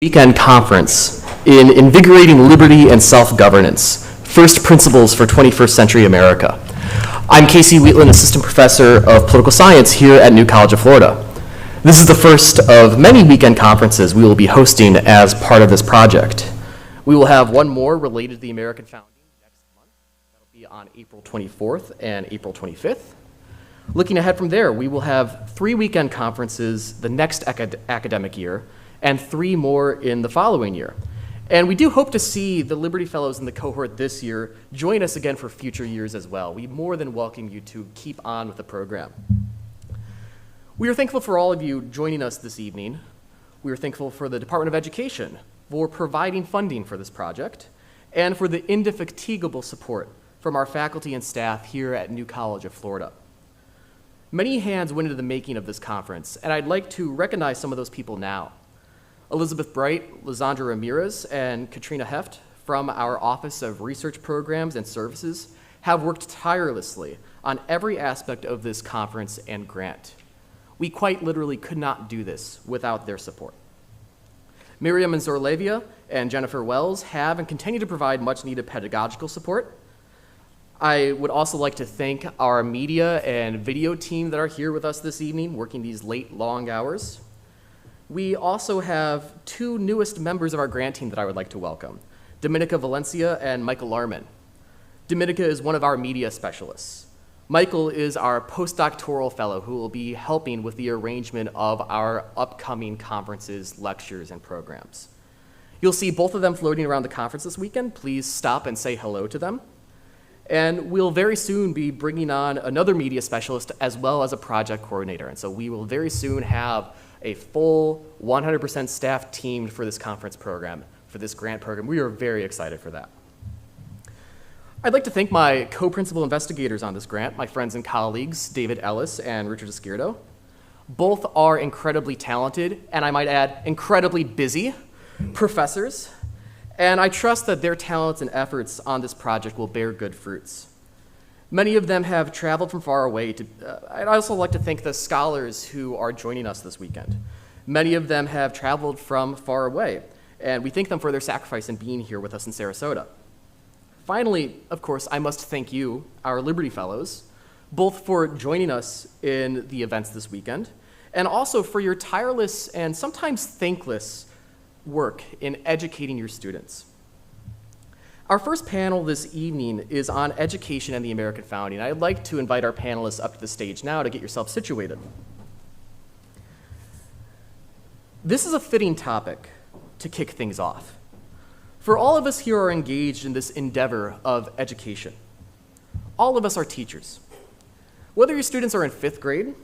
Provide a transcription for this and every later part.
Weekend conference in Invigorating Liberty and Self-Governance, First Principles for 21st Century America. I'm Casey Wheatland, Assistant Professor of Political Science here at New College of Florida. This is the first of many weekend conferences we will be hosting as part of this project. We will have one more related to the American founding next month. That'll be on April 24th and April 25th. Looking ahead from there, we will have 3 weekend conferences the next academic year, and 3 more in the following year. And we do hope to see the Liberty Fellows in the cohort this year join us again for future years as well. We more than welcome you to keep on with the program. We are thankful for all of you joining us this evening. We are thankful for the Department of Education for providing funding for this project and for the indefatigable support from our faculty and staff here at New College of Florida. Many hands went into the making of this conference, and I'd like to recognize some of those people now. Elizabeth Bright, Lizandra Ramirez, and Katrina Heft from our Office of Research Programs and Services have worked tirelessly on every aspect of this conference and grant. We quite literally could not do this without their support. Miriam Zorlevia and Jennifer Wells have and continue to provide much needed pedagogical support. I would also like to thank our media and video team that are here with us this evening, working these late, long hours. We also have 2 newest members of our grant team that I would like to welcome, Dominica Valencia and Michael Larman. Dominica is one of our media specialists. Michael is our postdoctoral fellow who will be helping with the arrangement of our upcoming conferences, lectures, and programs. You'll see both of them floating around the conference this weekend. Please stop and say hello to them. And we'll very soon be bringing on another media specialist as well as a project coordinator. And so we will very soon have a full 100% staff team for this conference program, for this grant program. We are very excited for that. I'd like to thank my co-principal investigators on this grant, my friends and colleagues, David Ellis and Richard Esquerdo. Both are incredibly talented, and I might add, incredibly busy professors, and I trust that their talents and efforts on this project will bear good fruits. Many of them have traveled from far away. I'd also like to thank the scholars who are joining us this weekend. Many of them have traveled from far away, and we thank them for their sacrifice in being here with us in Sarasota. Finally, of course, I must thank you, our Liberty Fellows, both for joining us in the events this weekend, and also for your tireless and sometimes thankless work in educating your students. Our first panel this evening is on education and the American founding. I'd like to invite our panelists up to the stage now to get yourself situated. This is a fitting topic to kick things off. For all of us here are engaged in this endeavor of education. All of us are teachers. Whether your students are in 5th grade,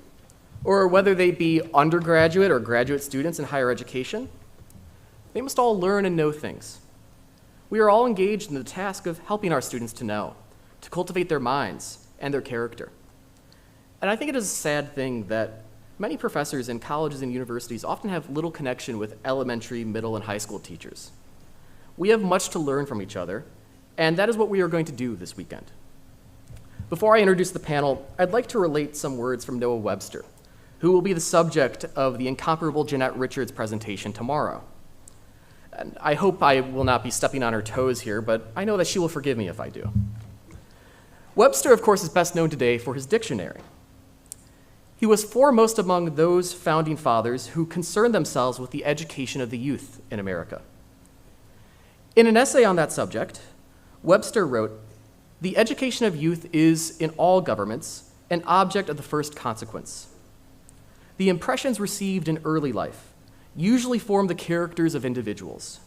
or whether they be undergraduate or graduate students in higher education, they must all learn and know things. We are all engaged in the task of helping our students to know, to cultivate their minds and their character. And I think it is a sad thing that many professors in colleges and universities often have little connection with elementary, middle, and high school teachers. We have much to learn from each other, and that is what we are going to do this weekend. Before I introduce the panel, I'd like to relate some words from Noah Webster, who will be the subject of the incomparable Jeanette Richards' presentation tomorrow. And I hope I will not be stepping on her toes here, but I know that she will forgive me if I do. Webster, of course, is best known today for his dictionary. He was foremost among those founding fathers who concerned themselves with the education of the youth in America. In an essay on that subject, Webster wrote, "The education of youth is, in all governments, an object of the first consequence. The impressions received in early life usually form the characters of individuals,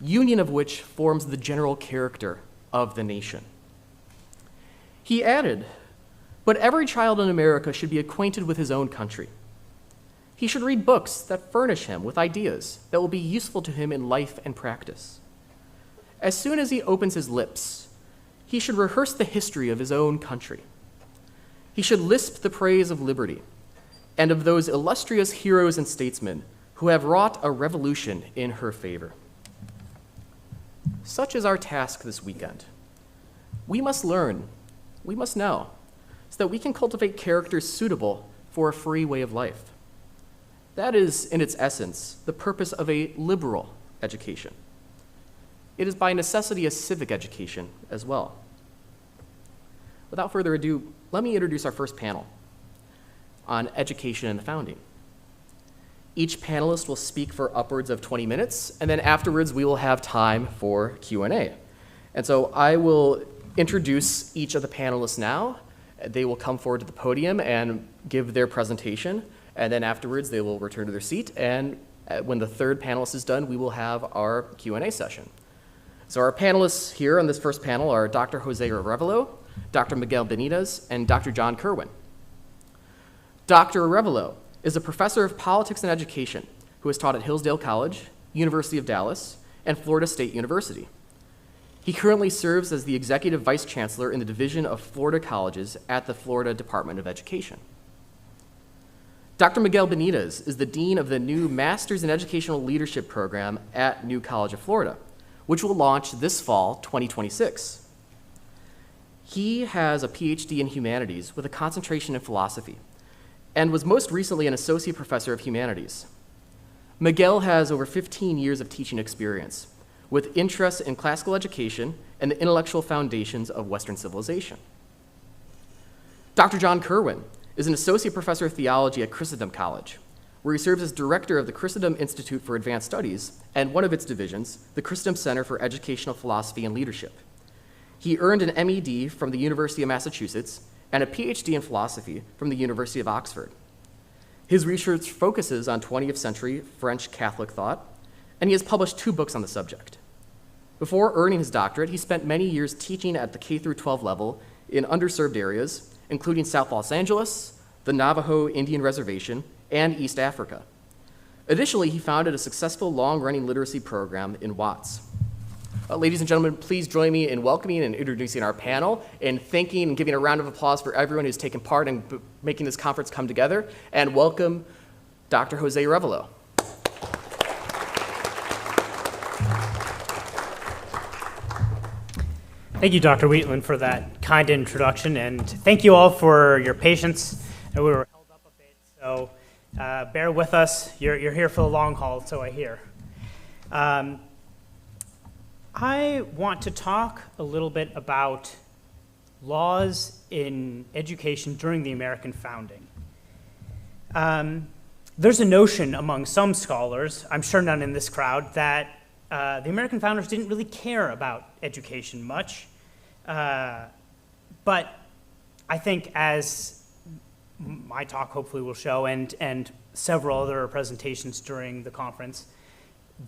union of which forms the general character of the nation." He added, "But every child in America should be acquainted with his own country. He should read books that furnish him with ideas that will be useful to him in life and practice. As soon as he opens his lips, he should rehearse the history of his own country. He should lisp the praise of liberty and of those illustrious heroes and statesmen who have wrought a revolution in her favor." Such is our task this weekend. We must learn, we must know, so that we can cultivate characters suitable for a free way of life. That is, in its essence, the purpose of a liberal education. It is by necessity a civic education as well. Without further ado, let me introduce our first panel on education and the founding. Each panelist will speak for upwards of 20 minutes, and then afterwards we will have time for Q&A. And so I will introduce each of the panelists now. They will come forward to the podium and give their presentation, and then afterwards they will return to their seat, and when the third panelist is done, we will have our Q&A session. So our panelists here on this first panel are Dr. Jose Arevalo, Dr. Miguel Benitez, and Dr. John Kerwin. Dr. Arevalo is a professor of politics and education who has taught at Hillsdale College, University of Dallas, and Florida State University. He currently serves as the Executive Vice Chancellor in the Division of Florida Colleges at the Florida Department of Education. Dr. Miguel Benitez is the Dean of the new Masters in Educational Leadership program at New College of Florida, which will launch this fall, 2026. He has a PhD in humanities with a concentration in philosophy, and was most recently an associate professor of humanities. Miguel has over 15 years of teaching experience, with interests in classical education and the intellectual foundations of Western civilization. Dr. John Kerwin is an associate professor of theology at Christendom College, where he serves as director of the Christendom Institute for Advanced Studies and one of its divisions, the Christendom Center for Educational Philosophy and Leadership. He earned an MED from the University of Massachusetts and a PhD in philosophy from the University of Oxford. His research focuses on 20th century French Catholic thought, and he has published 2 books on the subject. Before earning his doctorate, he spent many years teaching at the K-12 level in underserved areas, including South Los Angeles, the Navajo Indian Reservation, and East Africa. Additionally, he founded a successful long-running literacy program in Watts. Ladies and gentlemen, please join me in welcoming and introducing our panel and thanking and giving a round of applause for everyone who's taken part in making this conference come together. And welcome Dr. Jose Arevalo. Thank you, Dr. Wheatland, for that kind introduction, and thank you all for your patience. We were held up a bit, so bear with us. You're here for the long haul, so I hear. I want to talk a little bit about laws in education during the American founding. There's a notion among some scholars, I'm sure none in this crowd, that the American founders didn't really care about education much. But I think, as my talk hopefully will show, and several other presentations during the conference,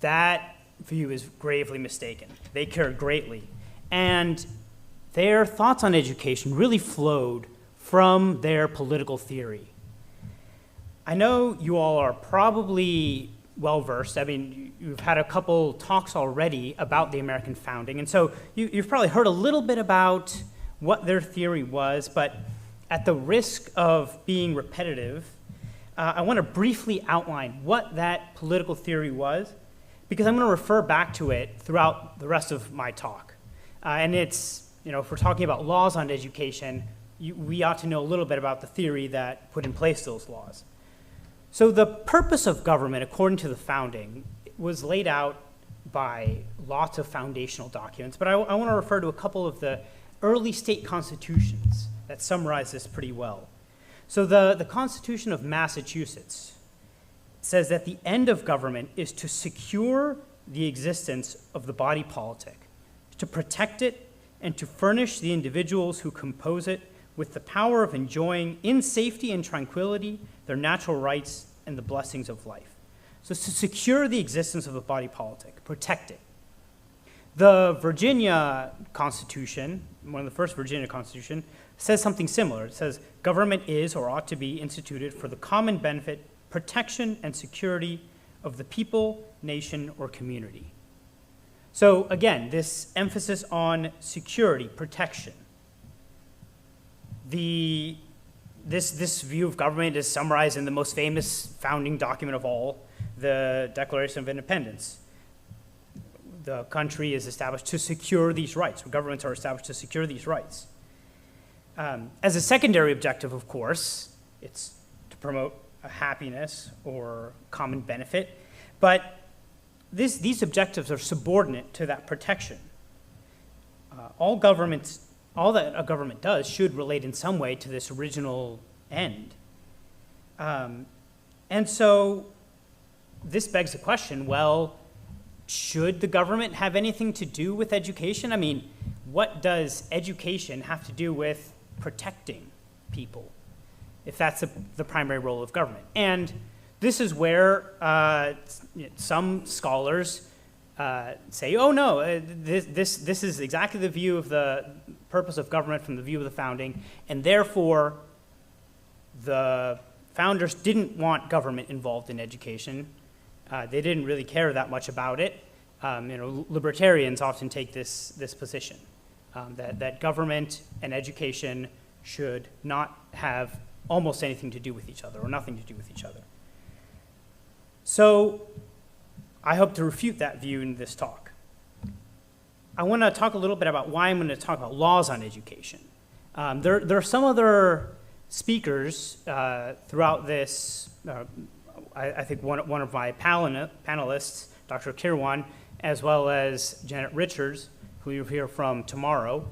that view is gravely mistaken. They cared greatly. And their thoughts on education really flowed from their political theory. I know you all are probably well-versed. I mean, you've had a couple talks already about the American founding, and so you've probably heard a little bit about what their theory was, but at the risk of being repetitive, I want to briefly outline what that political theory was, because I'm going to refer back to it throughout the rest of my talk. And it's, if we're talking about laws on education, we ought to know a little bit about the theory that put in place those laws. So the purpose of government, according to the founding, was laid out by lots of foundational documents, but I want to refer to a couple of the early state constitutions that summarize this pretty well. So the Constitution of Massachusetts says that the end of government is to secure the existence of the body politic, to protect it, and to furnish the individuals who compose it with the power of enjoying in safety and tranquility their natural rights and the blessings of life. So it's to secure the existence of the body politic, protect it. The Virginia Constitution, one of the first Virginia Constitution, says something similar. It says, government is or ought to be instituted for the common benefit, protection, and security of the people, nation, or community. So again, this emphasis on security, protection. This view of government is summarized in the most famous founding document of all, the Declaration of Independence. The country is established to secure these rights. Governments are established to secure these rights. As a secondary objective, of course, it's to promote happiness or common benefit, but these objectives are subordinate to that protection. All that a government does should relate in some way to this original end. And so this begs the question, well, should the government have anything to do with education? I mean, what does education have to do with protecting people, if that's the primary role of government? And this is where some scholars say, oh no, this is exactly the view of the purpose of government from the view of the founding, and therefore the founders didn't want government involved in education. They didn't really care that much about it. Libertarians often take this position, that government and education should not have almost anything to do with each other, or nothing to do with each other. So I hope to refute that view in this talk. I want to talk a little bit about why I'm going to talk about laws on education. There are some other speakers throughout this, I think one of my panelists, Dr. Kirwan, as well as Janet Richards, who you'll hear from tomorrow,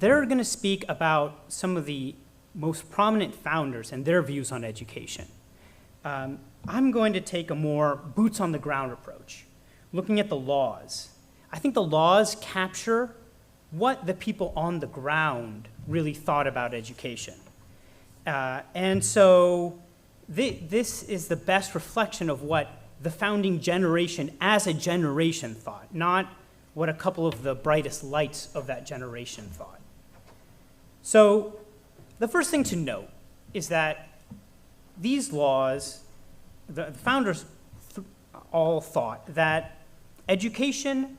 they're going to speak about some of the most prominent founders and their views on education. I'm going to take a more boots-on-the-ground approach, looking at the laws. I think the laws capture what the people on the ground really thought about education. And so this is the best reflection of what the founding generation as a generation thought, not what a couple of the brightest lights of that generation thought. So the first thing to note is that these laws, the founders all thought that education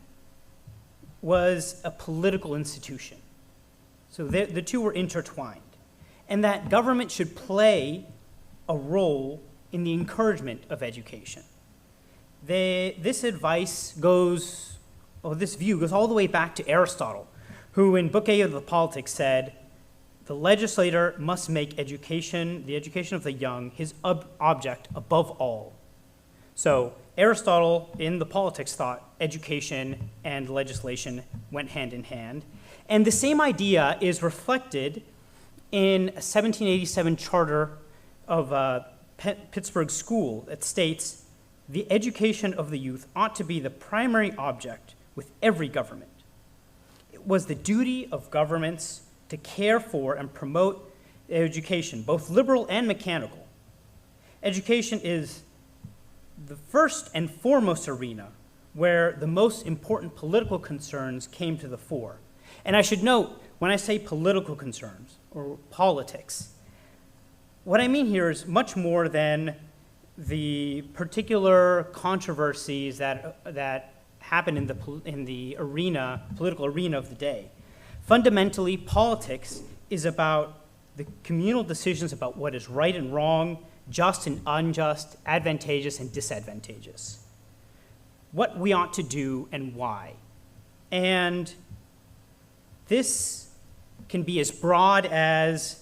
was a political institution. So the two were intertwined, and that government should play a role in the encouragement of education. This view goes all the way back to Aristotle, who in Book 8 of the Politics said, the legislator must make education, the education of the young, his object above all. So Aristotle in the Politics thought education and legislation went hand in hand. And the same idea is reflected in a 1787 charter of Pittsburgh School that states, the education of the youth ought to be the primary object with every government. It was the duty of governments to care for and promote education, both liberal and mechanical. Education is the first and foremost arena where the most important political concerns came to the fore. And I should note, when I say political concerns or politics, what I mean here is much more than the particular controversies that happen in the political arena of the day. Fundamentally, politics is about the communal decisions about what is right and wrong, just and unjust, advantageous and disadvantageous. What we ought to do and why. And this can be as broad as,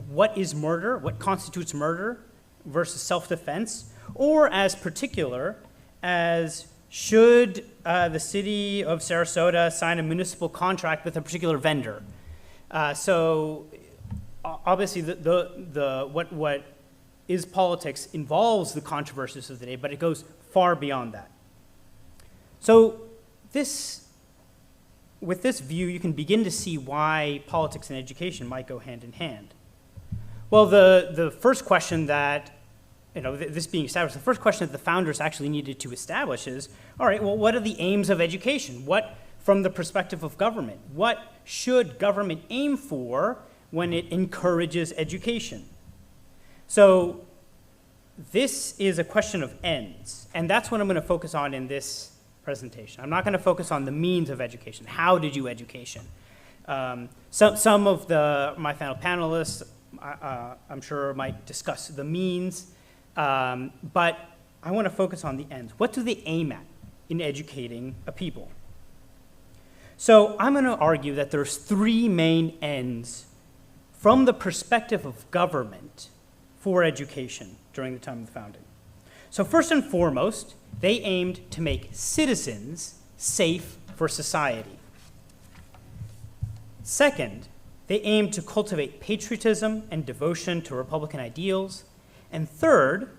what is murder, what constitutes murder versus self-defense, or as particular as should the city of Sarasota sign a municipal contract with a particular vendor. So obviously what is politics involves the controversies of the day, but it goes far beyond that. So with this view, you can begin to see why politics and education might go hand in hand. Well, the first question that, this being established, the first question that the founders actually needed to establish is, all right, well, what are the aims of education? What, from the perspective of government, what should government aim for when it encourages education? So this is a question of ends, and that's what I'm going to focus on in this presentation. I'm not going to focus on the means of education. How to do education? Some of my panelists, I'm sure, might discuss the means, but I want to focus on the ends. What do they aim at in educating a people? So I'm going to argue that there's three main ends from the perspective of government for education during the time of the founding. So first and foremost, they aimed to make citizens safe for society. Second, they aimed to cultivate patriotism and devotion to Republican ideals. And third,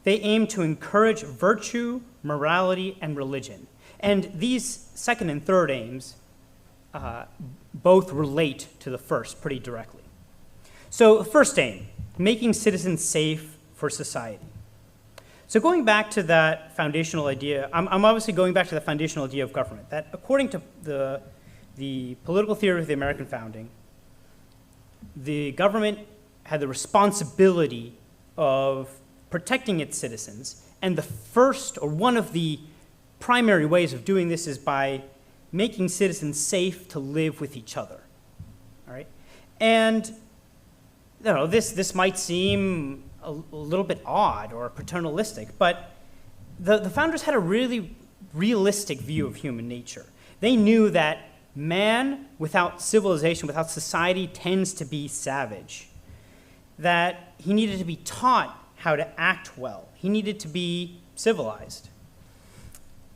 they aimed to encourage virtue, morality, and religion. And these second and third aims both relate to the first pretty directly. So the first aim, making citizens safe for society. So going back to that foundational idea, I'm obviously going back to the foundational idea of government, that according to the political theory of the American founding, the government had the responsibility of protecting its citizens, and the first, or one of the primary ways of doing this is by making citizens safe to live with each other, all right? And you know, this might seem a little bit odd or paternalistic, but the founders had a really realistic view of human nature. They knew that man without civilization, without society, tends to be savage, that he needed to be taught how to act well. He needed to be civilized.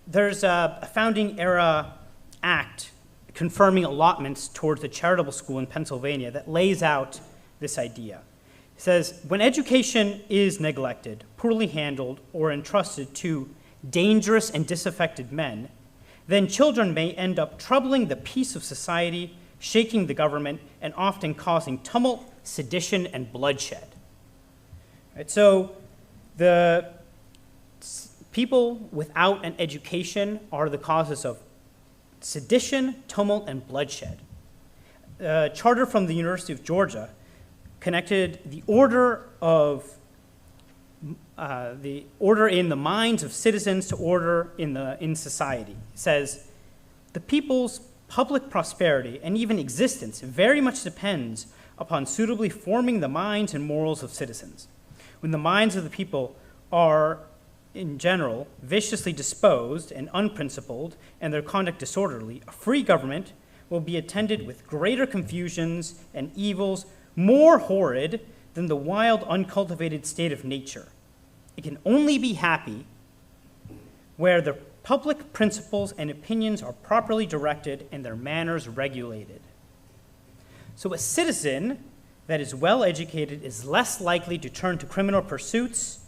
There's a founding era act confirming allotments towards a charitable school in Pennsylvania that lays out this idea. It says, when education is neglected, poorly handled, or entrusted to dangerous and disaffected men, then children may end up troubling the peace of society, shaking the government, and often causing tumult, sedition, and bloodshed. Right, so the people without an education are the causes of sedition, tumult, and bloodshed. A charter from the University of Georgia connected the order in the minds of citizens to order in society. It says, the people's public prosperity and even existence very much depends upon suitably forming the minds and morals of citizens. When the minds of the people are, in general, viciously disposed and unprincipled, and their conduct disorderly, a free government will be attended with greater confusions and evils more horrid than the wild, uncultivated state of nature. It can only be happy where the public principles and opinions are properly directed and their manners regulated. So a citizen that is well educated is less likely to turn to criminal pursuits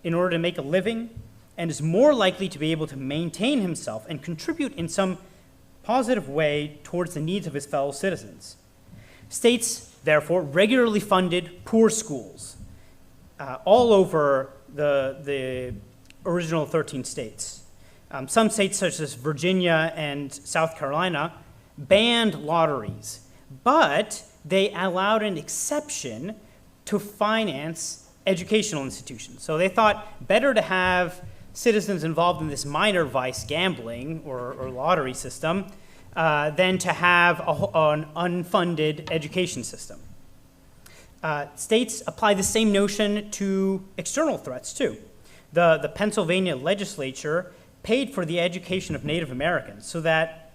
in order to make a living, and is more likely to be able to maintain himself and contribute in some positive way towards the needs of his fellow citizens. States, therefore, regularly funded poor schools all over the original 13 states. Some states, such as Virginia and South Carolina, banned lotteries, but they allowed an exception to finance educational institutions. So they thought better to have citizens involved in this minor vice, gambling or lottery system, than to have an unfunded education system. States apply the same notion to external threats too. The Pennsylvania legislature paid for the education of Native Americans so that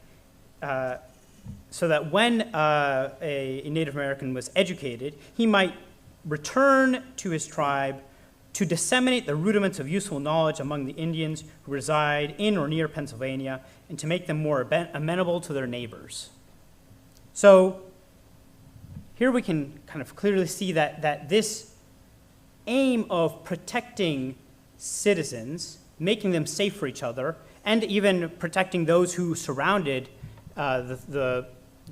when a Native American was educated, he might return to his tribe to disseminate the rudiments of useful knowledge among the Indians who reside in or near Pennsylvania and to make them more amenable to their neighbors. So here we can kind of clearly see that this aim of protecting citizens, making them safe for each other, and even protecting those who surrounded the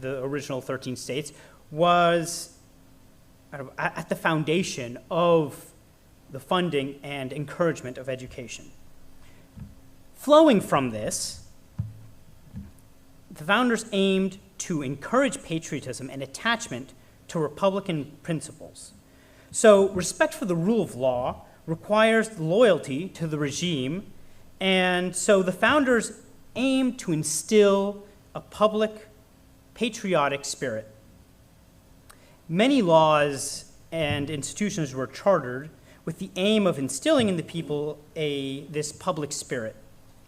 original 13 states was at the foundation of the funding and encouragement of education. Flowing from this, the founders aimed to encourage patriotism and attachment to Republican principles. So respect for the rule of law requires loyalty to the regime, and so the founders aimed to instill a public patriotic spirit. Many laws and institutions were chartered with the aim of instilling in the people this public spirit,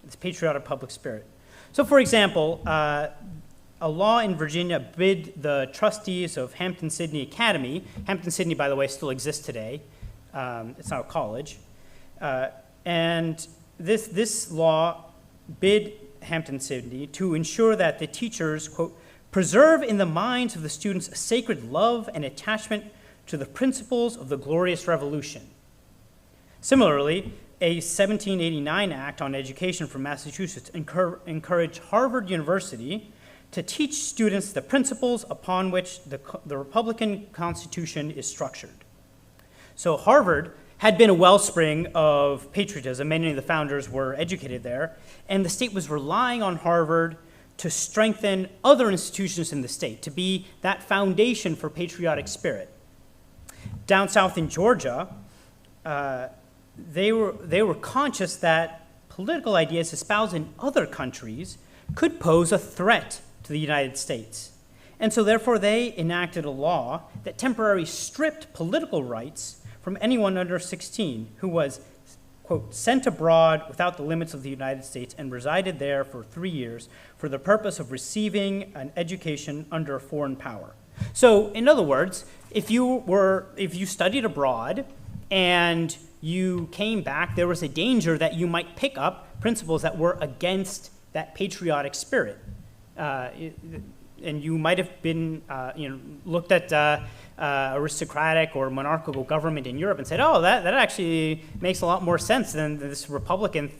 this patriotic public spirit. So for example, a a law in Virginia bid the trustees of Hampton-Sydney Academy, Hampton-Sydney, by the way, still exists today, it's now a college, and this law bid Hampton-Sydney to ensure that the teachers, quote, preserve in the minds of the students a sacred love and attachment to the principles of the glorious revolution. Similarly, a 1789 Act on Education from Massachusetts encouraged Harvard University to teach students the principles upon which the Republican Constitution is structured. So Harvard had been a wellspring of patriotism. Many of the founders were educated there, and the state was relying on Harvard to strengthen other institutions in the state, to be that foundation for patriotic spirit. Down south in Georgia, they were conscious that political ideas espoused in other countries could pose a threat to the United States. And so therefore they enacted a law that temporarily stripped political rights from anyone under 16 who was, quote, sent abroad without the limits of the United States and resided there for 3 years for the purpose of receiving an education under a foreign power. So in other words, if you studied abroad and you came back, there was a danger that you might pick up principles that were against that patriotic spirit. And you might have been, looked at aristocratic or monarchical government in Europe and said, oh, that actually makes a lot more sense than this Republican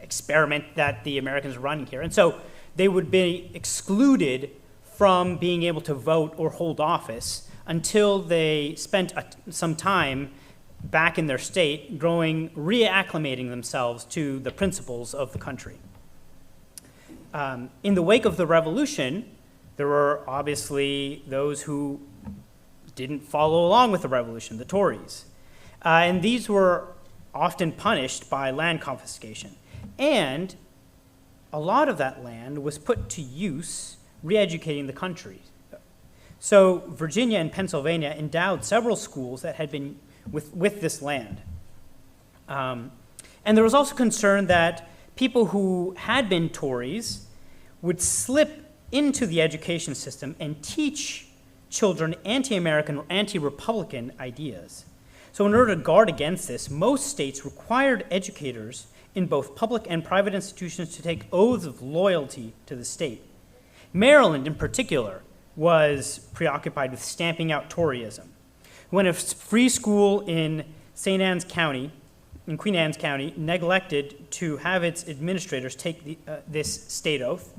experiment that the Americans are running here. And so they would be excluded from being able to vote or hold office until they spent some time back in their state reacclimating themselves to the principles of the country. In the wake of the revolution, there were obviously those who didn't follow along with the revolution, the Tories. And these were often punished by land confiscation. And a lot of that land was put to use re-educating the country. So Virginia and Pennsylvania endowed several schools that had been with this land. And there was also concern that people who had been Tories would slip into the education system and teach children anti-American or anti-Republican ideas. So in order to guard against this, most states required educators in both public and private institutions to take oaths of loyalty to the state. Maryland, in particular, was preoccupied with stamping out Toryism. When a free school in St. Anne's County, in Queen Anne's County, neglected to have its administrators take this state oath,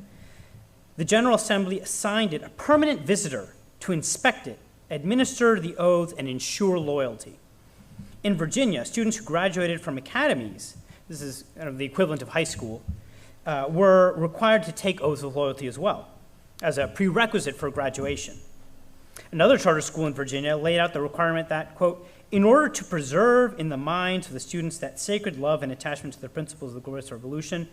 the General Assembly assigned it a permanent visitor to inspect it, administer the oaths, and ensure loyalty. In Virginia, students who graduated from academies, this is kind of the equivalent of high school, were required to take oaths of loyalty as well, as a prerequisite for graduation. Another charter school in Virginia laid out the requirement that, quote, in order to preserve in the minds of the students that sacred love and attachment to the principles of the glorious revolution,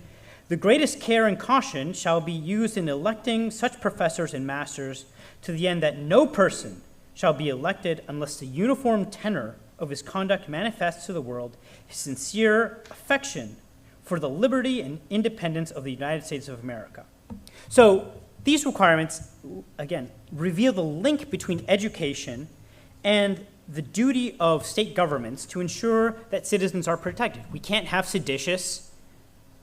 the greatest care and caution shall be used in electing such professors and masters to the end that no person shall be elected unless the uniform tenor of his conduct manifests to the world his sincere affection for the liberty and independence of the United States of America. So these requirements, again, reveal the link between education and the duty of state governments to ensure that citizens are protected. We can't have seditious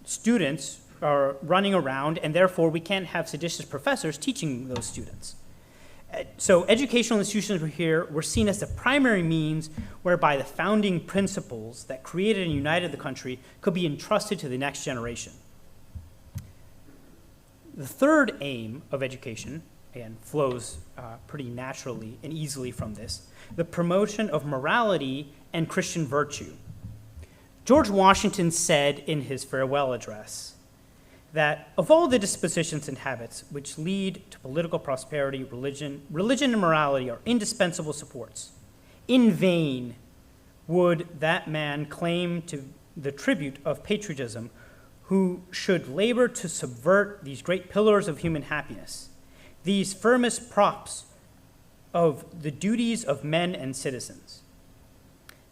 students are running around, and therefore we can't have seditious professors teaching those students. So educational institutions were seen as the primary means whereby the founding principles that created and united the country could be entrusted to the next generation. The third aim of education, again, flows pretty naturally and easily from this, the promotion of morality and Christian virtue. George Washington said in his farewell address that of all the dispositions and habits which lead to political prosperity, religion and morality are indispensable supports. In vain would that man claim to the tribute of patriotism who should labor to subvert these great pillars of human happiness, these firmest props of the duties of men and citizens.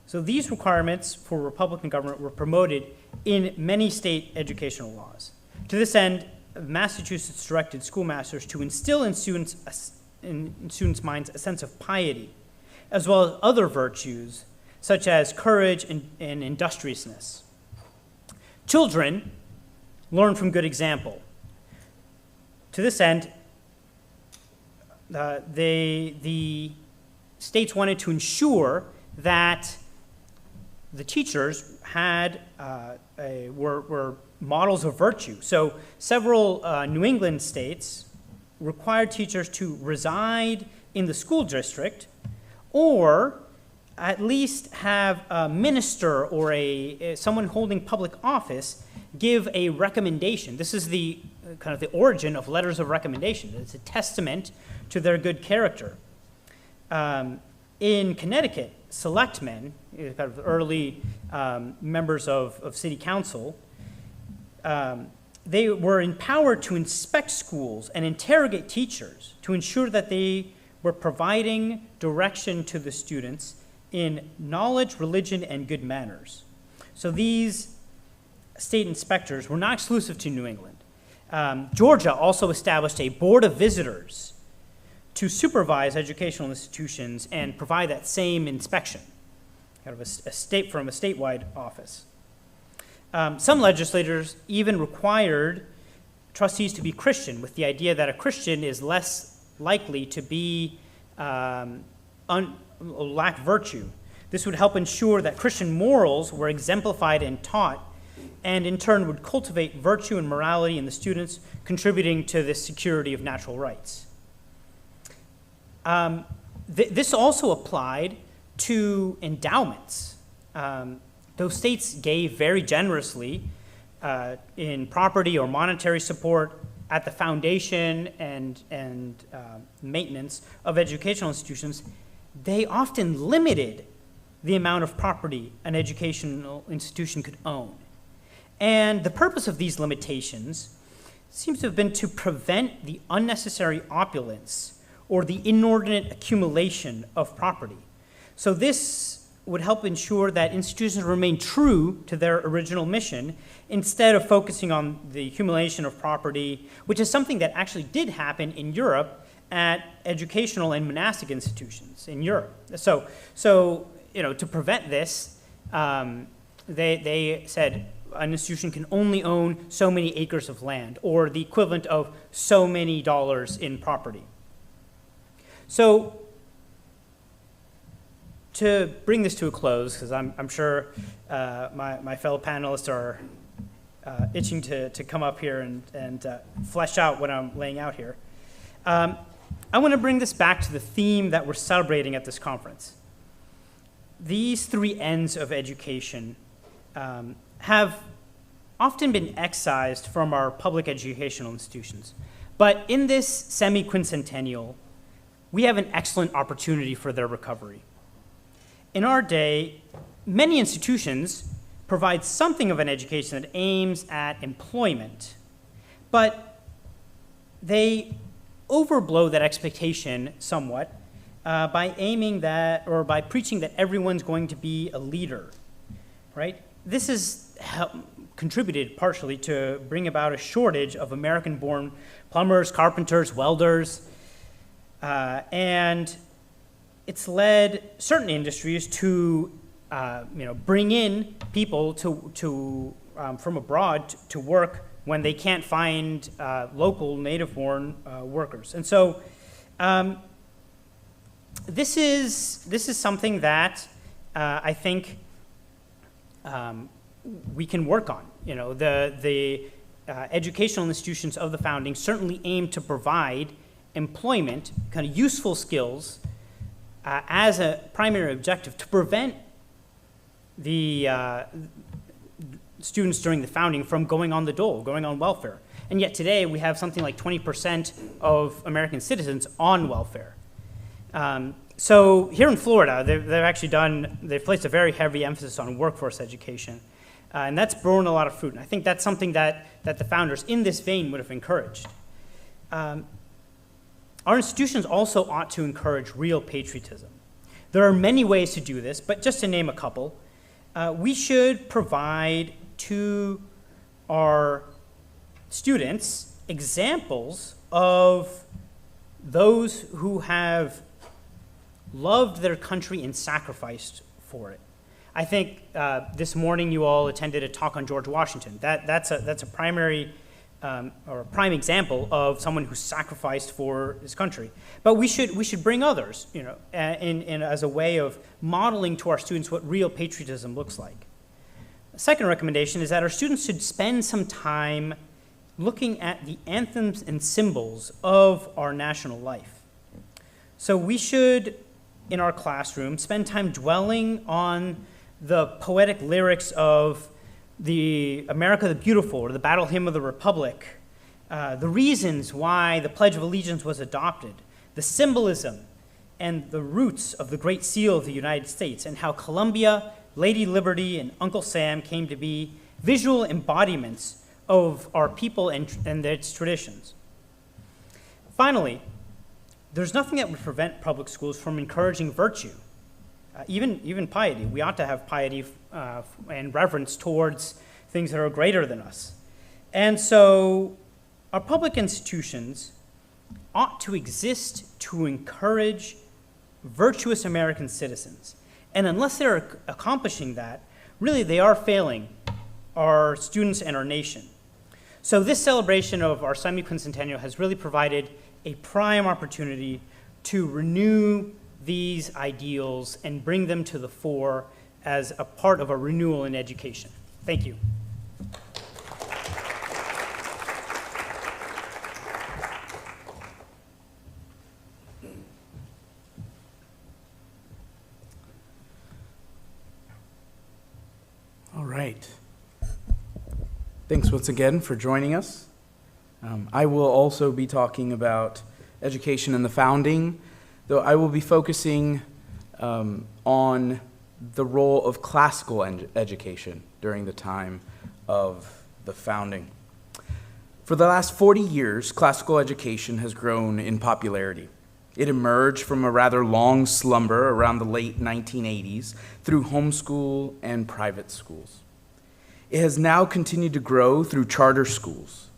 So these requirements for Republican government were promoted in many state educational laws. To this end, Massachusetts directed schoolmasters to instill in students' minds a sense of piety, as well as other virtues, such as courage and industriousness. Children learn from good example. To this end, the states wanted to ensure that the teachers were models of virtue. So several New England states required teachers to reside in the school district, or at least have a minister or someone holding public office give a recommendation. This is the kind of the origin of letters of recommendation. It's a testament to their good character. In Connecticut, selectmen, kind of early members of city council, they were empowered to inspect schools and interrogate teachers to ensure that they were providing direction to the students in knowledge, religion, and good manners. So these state inspectors were not exclusive to New England. Georgia also established a board of visitors to supervise educational institutions and provide that same inspection, kind of from a statewide office. Some legislators even required trustees to be Christian, with the idea that a Christian is less likely to be lack virtue. This would help ensure that Christian morals were exemplified and taught, and in turn would cultivate virtue and morality in the students, contributing to the security of natural rights. This also applied to endowments. Those states gave very generously in property or monetary support at the foundation and maintenance of educational institutions. They often limited the amount of property an educational institution could own. And the purpose of these limitations seems to have been to prevent the unnecessary opulence or the inordinate accumulation of property. So this would help ensure that institutions remain true to their original mission instead of focusing on the accumulation of property, which is something that actually did happen in Europe at educational and monastic institutions in Europe. So to prevent this, they said an institution can only own so many acres of land, or the equivalent of so many dollars in property. So to bring this to a close, because I'm sure my fellow panelists are itching to come up here and flesh out what I'm laying out here, I want to bring this back to the theme that we're celebrating at this conference. These three ends of education have often been excised from our public educational institutions. But in this semi-quincentennial, we have an excellent opportunity for their recovery. In our day, many institutions provide something of an education that aims at employment, but they overblow that expectation somewhat by aiming that, or by preaching that everyone's going to be a leader, right? This has contributed partially to bring about a shortage of American-born plumbers, carpenters, welders, and it's led certain industries to bring in people from abroad to work when they can't find local native-born workers. And so this is something that I think we can work on. The educational institutions of the founding certainly aim to provide employment, kind of useful skills, as a primary objective to prevent the students during the founding from going on the dole, going on welfare. And yet today we have something like 20% of American citizens on welfare. So here in Florida, they've placed a very heavy emphasis on workforce education. And that's borne a lot of fruit. And I think that's something that the founders in this vein would have encouraged. Our institutions also ought to encourage real patriotism. There are many ways to do this, but just to name a couple, we should provide to our students examples of those who have loved their country and sacrificed for it. I think this morning you all attended a talk on George Washington. That's a primary or a prime example of someone who sacrificed for his country. But we should bring others, in as a way of modeling to our students what real patriotism looks like. The second recommendation is that our students should spend some time looking at the anthems and symbols of our national life. So we should, in our classroom, spend time dwelling on the poetic lyrics of the America the Beautiful or the Battle Hymn of the Republic, the reasons why the Pledge of Allegiance was adopted, the symbolism and the roots of the Great Seal of the United States, and how Columbia, Lady Liberty, and Uncle Sam came to be visual embodiments of our people and its traditions. Finally, there's nothing that would prevent public schools from encouraging virtue, even piety. We ought to have piety and reverence towards things that are greater than us. And so our public institutions ought to exist to encourage virtuous American citizens. And unless they're accomplishing that, really they are failing our students and our nation. So this celebration of our semiquincentennial has really provided a prime opportunity to renew these ideals and bring them to the fore as a part of a renewal in education. Thank you. All right. Thanks once again for joining us. I will also be talking about education and the founding, though I will be focusing on the role of classical education during the time of the founding. For the last 40 years, classical education has grown in popularity. It emerged from a rather long slumber around the late 1980s through homeschool and private schools. It has now continued to grow through charter schools.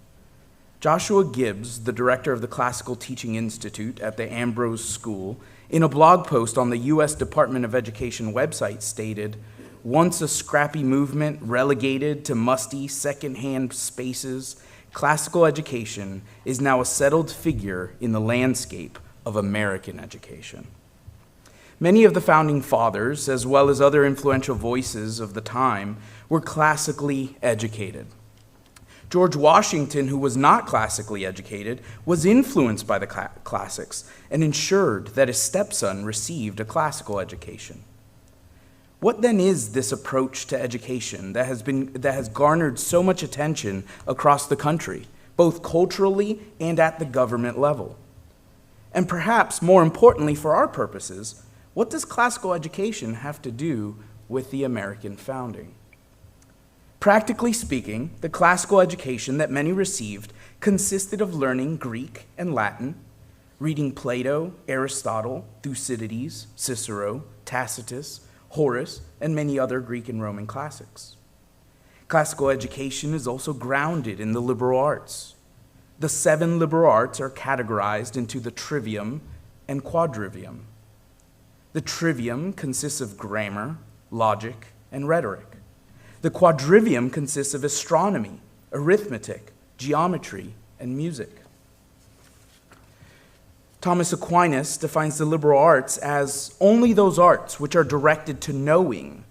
Joshua Gibbs, the director of the Classical Teaching Institute at the Ambrose School, in a blog post on the U.S. Department of Education website stated, "Once a scrappy movement relegated to musty secondhand spaces, classical education is now a settled figure in the landscape of American education." Many of the founding fathers, as well as other influential voices of the time, were classically educated. George Washington, who was not classically educated, was influenced by the classics and ensured that his stepson received a classical education. What then is this approach to education that has garnered so much attention across the country, both culturally and at the government level? And perhaps more importantly for our purposes, what does classical education have to do with the American founding? Practically speaking, the classical education that many received consisted of learning Greek and Latin, reading Plato, Aristotle, Thucydides, Cicero, Tacitus, Horace, and many other Greek and Roman classics. Classical education is also grounded in the liberal arts. The 7 liberal arts are categorized into the trivium and quadrivium. The trivium consists of grammar, logic, and rhetoric. The quadrivium consists of astronomy, arithmetic, geometry, and music. Thomas Aquinas defines the liberal arts as only those arts which are directed to knowing,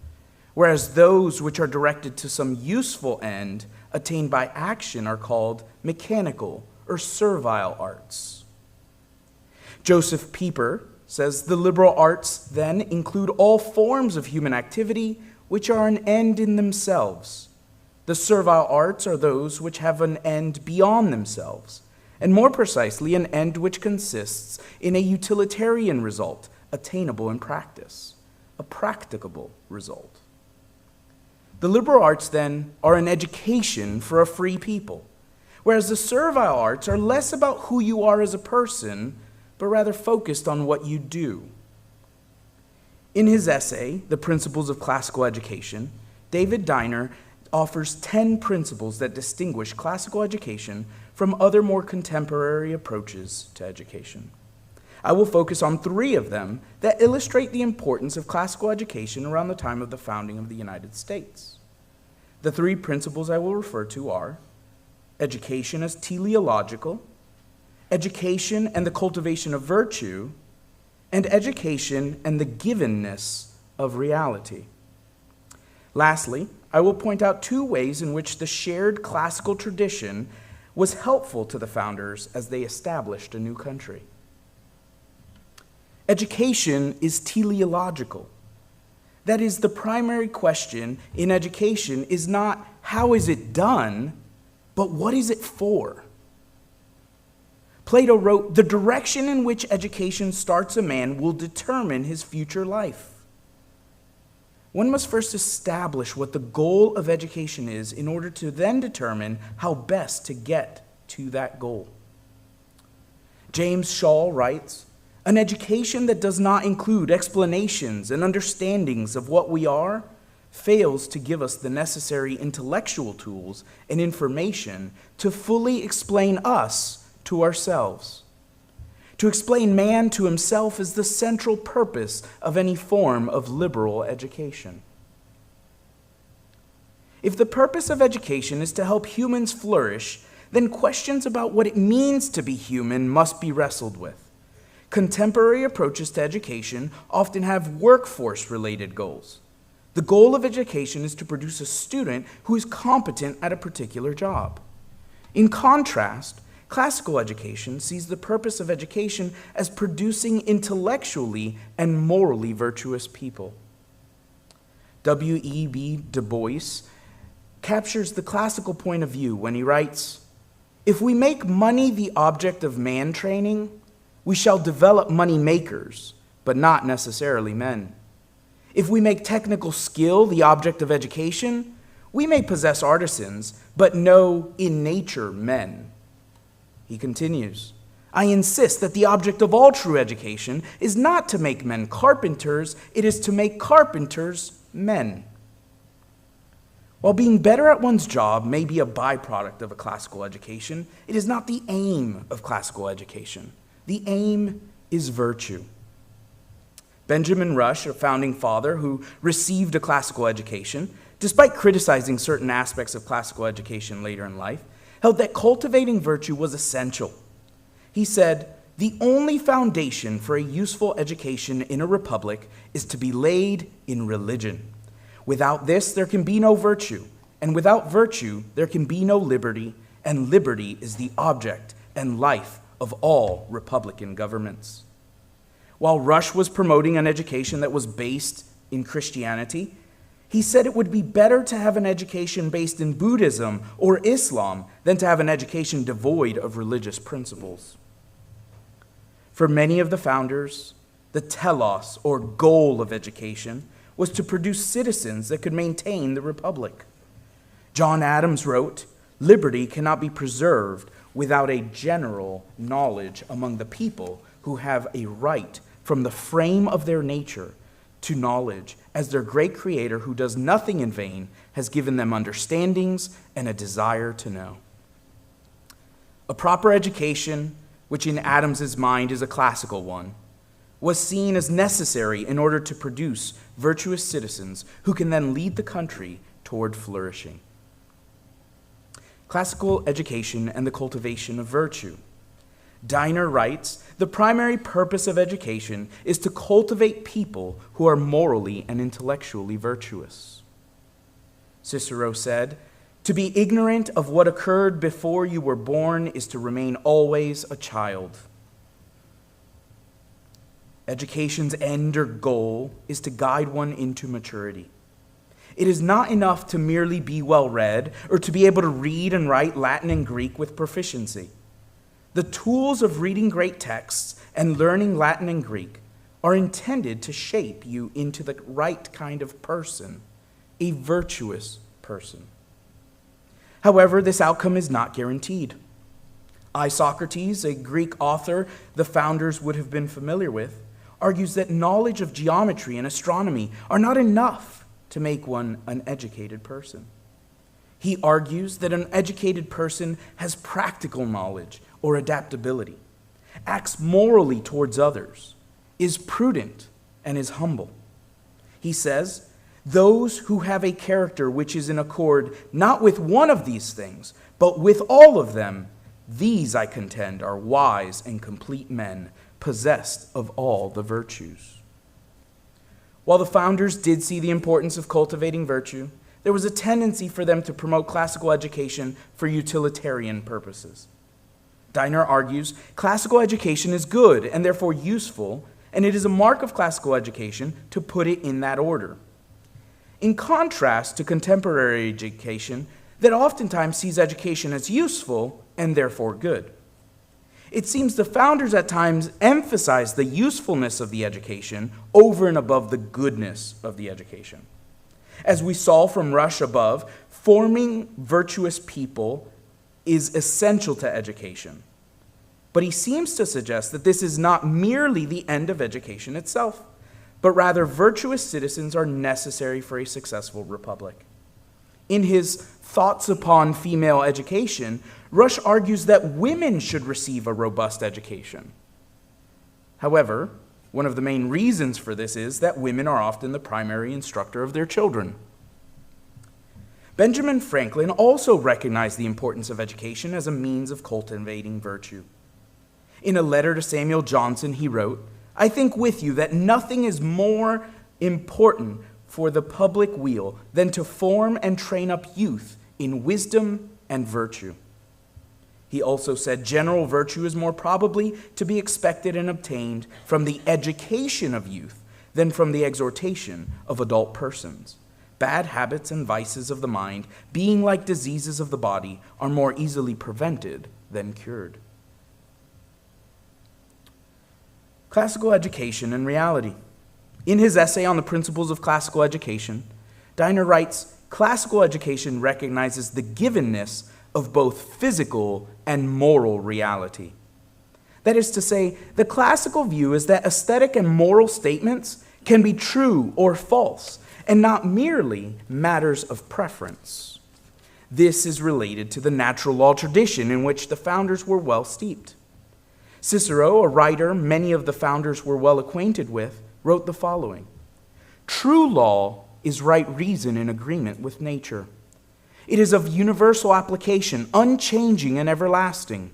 whereas those which are directed to some useful end attained by action are called mechanical or servile arts. Joseph Pieper says the liberal arts then include all forms of human activity which are an end in themselves. The servile arts are those which have an end beyond themselves, and more precisely, an end which consists in a utilitarian result attainable in practice, a practicable result. The liberal arts, then, are an education for a free people, whereas the servile arts are less about who you are as a person, but rather focused on what you do. In his essay, The Principles of Classical Education, David Diner offers 10 principles that distinguish classical education from other more contemporary approaches to education. I will focus on 3 of them that illustrate the importance of classical education around the time of the founding of the United States. The 3 principles I will refer to are education as teleological, education and the cultivation of virtue, and education and the givenness of reality. Lastly, I will point out 2 ways in which the shared classical tradition was helpful to the founders as they established a new country. Education is teleological. That is, the primary question in education is not how is it done, but what is it for? Plato wrote, "The direction in which education starts a man will determine his future life." One must first establish what the goal of education is in order to then determine how best to get to that goal. James Shaw writes, "An education that does not include explanations and understandings of what we are fails to give us the necessary intellectual tools and information to fully explain us to ourselves. To explain man to himself is the central purpose of any form of liberal education." If the purpose of education is to help humans flourish, then questions about what it means to be human must be wrestled with. Contemporary approaches to education often have workforce-related goals. The goal of education is to produce a student who is competent at a particular job. In contrast, classical education sees the purpose of education as producing intellectually and morally virtuous people. W.E.B. Du Bois captures the classical point of view when he writes, "If we make money the object of man training, we shall develop money makers, but not necessarily men. If we make technical skill the object of education, we may possess artisans, but no in nature men." He continues, "I insist that the object of all true education is not to make men carpenters, it is to make carpenters men." While being better at one's job may be a byproduct of a classical education, it is not the aim of classical education. The aim is virtue. Benjamin Rush, a founding father who received a classical education, despite criticizing certain aspects of classical education later in life, held that cultivating virtue was essential. He said, "The only foundation for a useful education in a republic is to be laid in religion. Without this, there can be no virtue, and without virtue, there can be no liberty, and liberty is the object and life of all republican governments." While Rush was promoting an education that was based in Christianity, he said it would be better to have an education based in Buddhism or Islam than to have an education devoid of religious principles. For many of the founders, the telos, or goal of education, was to produce citizens that could maintain the republic. John Adams wrote, "Liberty cannot be preserved without a general knowledge among the people who have a right from the frame of their nature to knowledge, as their great Creator, who does nothing in vain, has given them understandings and a desire to know." A proper education, which in Adams's mind is a classical one, was seen as necessary in order to produce virtuous citizens who can then lead the country toward flourishing. Classical education and the cultivation of virtue. Diner writes, "The primary purpose of education is to cultivate people who are morally and intellectually virtuous." Cicero said, "To be ignorant of what occurred before you were born is to remain always a child." Education's end or goal is to guide one into maturity. It is not enough to merely be well-read or to be able to read and write Latin and Greek with proficiency. The tools of reading great texts and learning Latin and Greek are intended to shape you into the right kind of person, a virtuous person. However, this outcome is not guaranteed. Isocrates, a Greek author the founders would have been familiar with, argues that knowledge of geometry and astronomy are not enough to make one an educated person. He argues that an educated person has practical knowledge or adaptability, acts morally towards others, is prudent, and is humble. He says, those who have a character which is in accord not with one of these things, but with all of them, these, I contend, are wise and complete men, possessed of all the virtues. While the founders did see the importance of cultivating virtue, there was a tendency for them to promote classical education for utilitarian purposes. Diner argues classical education is good and therefore useful, and it is a mark of classical education to put it in that order. In contrast to contemporary education that oftentimes sees education as useful and therefore good. It seems the founders at times emphasized the usefulness of the education over and above the goodness of the education. As we saw from Rush above, forming virtuous people is essential to education. But he seems to suggest that this is not merely the end of education itself, but rather virtuous citizens are necessary for a successful republic. In his Thoughts upon Female Education, Rush argues that women should receive a robust education. However, one of the main reasons for this is that women are often the primary instructor of their children. Benjamin Franklin also recognized the importance of education as a means of cultivating virtue. In a letter to Samuel Johnson, he wrote, I think with you that nothing is more important for the public weal than to form and train up youth in wisdom and virtue. He also said general virtue is more probably to be expected and obtained from the education of youth than from the exhortation of adult persons. Bad habits and vices of the mind, being like diseases of the body, are more easily prevented than cured. Classical education and reality. In his essay on the principles of classical education, Diner writes, classical education recognizes the givenness of both physical and moral reality. That is to say, the classical view is that aesthetic and moral statements can be true or false, and not merely matters of preference. This is related to the natural law tradition in which the founders were well steeped. Cicero, a writer many of the founders were well acquainted with, wrote the following: true law is right reason in agreement with nature. It is of universal application, unchanging and everlasting.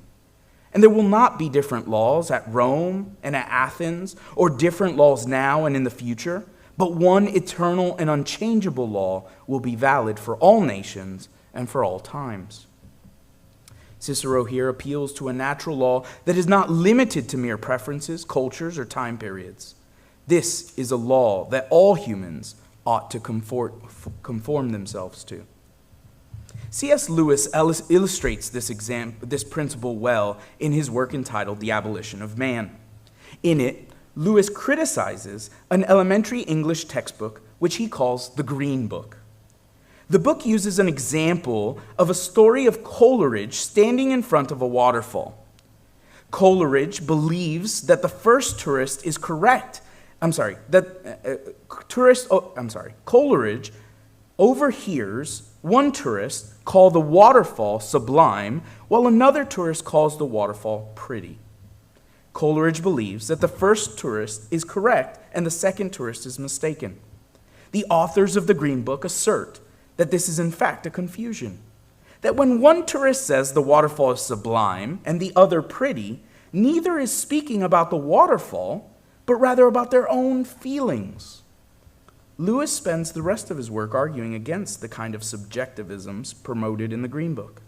And there will not be different laws at Rome and at Athens, or different laws now and in the future, but one eternal and unchangeable law will be valid for all nations and for all times. Cicero here appeals to a natural law that is not limited to mere preferences, cultures, or time periods. This is a law that all humans ought to conform themselves to. C.S. Lewis illustrates this principle well in his work entitled The Abolition of Man. In it, Lewis criticizes an elementary English textbook which he calls the Green Book. The book uses an example of a story of Coleridge standing in front of a waterfall. Coleridge believes that the first tourist is correct. Coleridge overhears one tourist call the waterfall sublime, while another tourist calls the waterfall pretty. Coleridge believes that the first tourist is correct and the second tourist is mistaken. The authors of the Green Book assert that this is in fact a confusion, that when one tourist says the waterfall is sublime and the other pretty, neither is speaking about the waterfall, but rather about their own feelings. Lewis spends the rest of his work arguing against the kind of subjectivisms promoted in the Green Book.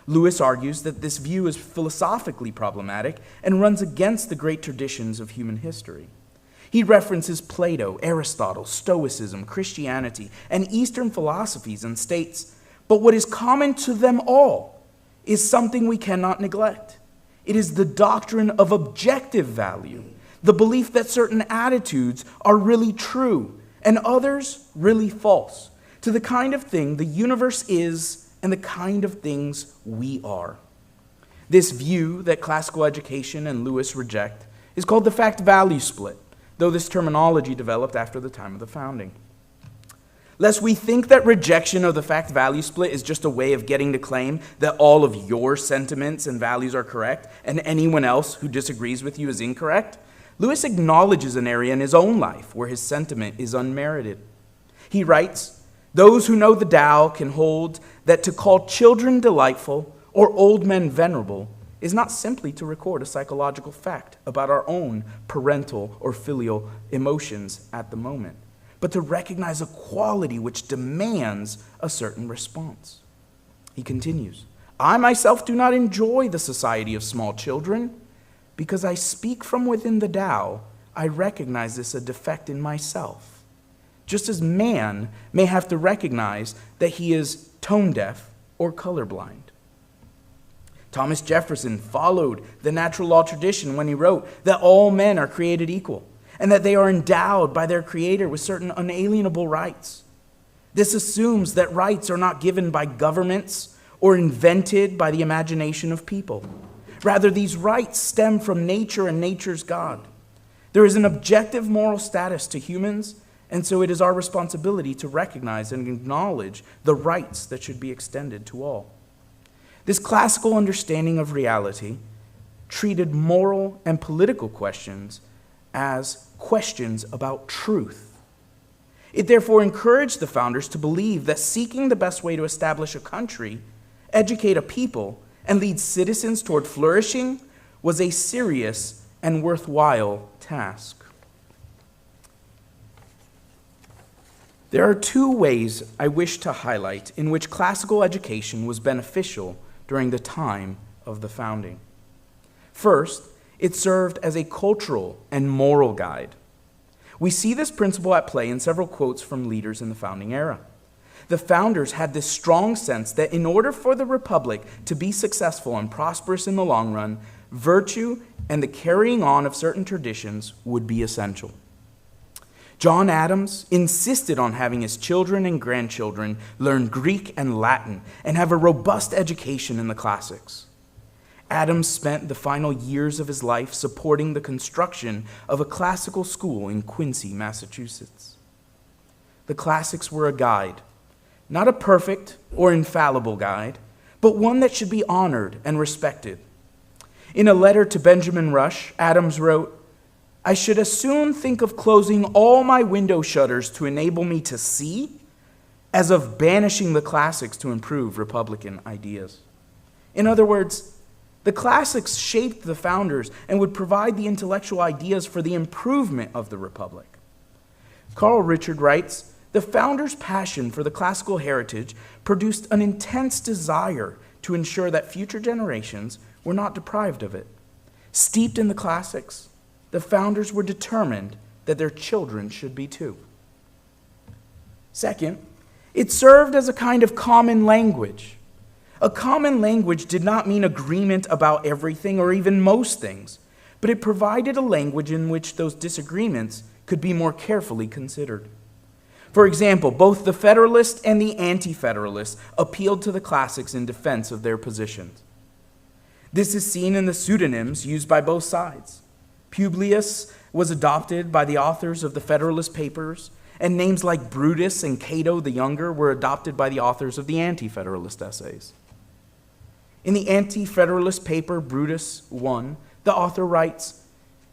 Lewis argues that this view is philosophically problematic and runs against the great traditions of human history. He references Plato, Aristotle, Stoicism, Christianity, and Eastern philosophies and states, but what is common to them all is something we cannot neglect. It is the doctrine of objective value, the belief that certain attitudes are really true and others really false, to the kind of thing the universe is and the kind of things we are. This view that classical education and Lewis reject is called the fact-value split, though this terminology developed after the time of the founding. lest we think that rejection of the fact-value split is just a way of getting to claim that all of your sentiments and values are correct and anyone else who disagrees with you is incorrect, Lewis acknowledges an area in his own life where his sentiment is unmerited. He writes, "Those who know the Tao can hold that to call children delightful or old men venerable is not simply to record a psychological fact about our own parental or filial emotions at the moment, but to recognize a quality which demands a certain response." He continues, "I myself do not enjoy the society of small children. Because I speak from within the Tao, I recognize this a defect in myself, just as man may have to recognize that he is tone deaf or colorblind." Thomas Jefferson followed the natural law tradition when he wrote that all men are created equal and that they are endowed by their Creator with certain unalienable rights. This assumes that rights are not given by governments or invented by the imagination of people. Rather, these rights stem from nature and nature's God. There is an objective moral status to humans, and so it is our responsibility to recognize and acknowledge the rights that should be extended to all. This classical understanding of reality treated moral and political questions as questions about truth. It therefore encouraged the founders to believe that seeking the best way to establish a country, educate a people, and lead citizens toward flourishing was a serious and worthwhile task. There are two ways I wish to highlight in which classical education was beneficial during the time of the founding. First, it served as a cultural and moral guide. We see this principle at play in several quotes from leaders in the founding era. The founders had this strong sense that in order for the republic to be successful and prosperous in the long run, virtue and the carrying on of certain traditions would be essential. John Adams insisted on having his children and grandchildren learn Greek and Latin and have a robust education in the classics. Adams spent the final years of his life supporting the construction of a classical school in Quincy, Massachusetts. The classics were a guide, not a perfect or infallible guide, but one that should be honored and respected. In a letter to Benjamin Rush, Adams wrote, "I should as soon think of closing all my window shutters to enable me to see, as of banishing the classics to improve Republican ideas." In other words, the classics shaped the founders and would provide the intellectual ideas for the improvement of the Republic. Carl Richard writes, "The founders' passion for the classical heritage produced an intense desire to ensure that future generations were not deprived of it. Steeped in the classics, the founders were determined that their children should be too." Second, it served as a kind of common language. A common language did not mean agreement about everything or even most things, but it provided a language in which those disagreements could be more carefully considered. For example, both the Federalists and the Anti-Federalists appealed to the classics in defense of their positions. This is seen in the pseudonyms used by both sides. Publius was adopted by the authors of the Federalist Papers, and names like Brutus and Cato the Younger were adopted by the authors of the Anti-Federalist essays. In the Anti-Federalist paper, Brutus I, the author writes,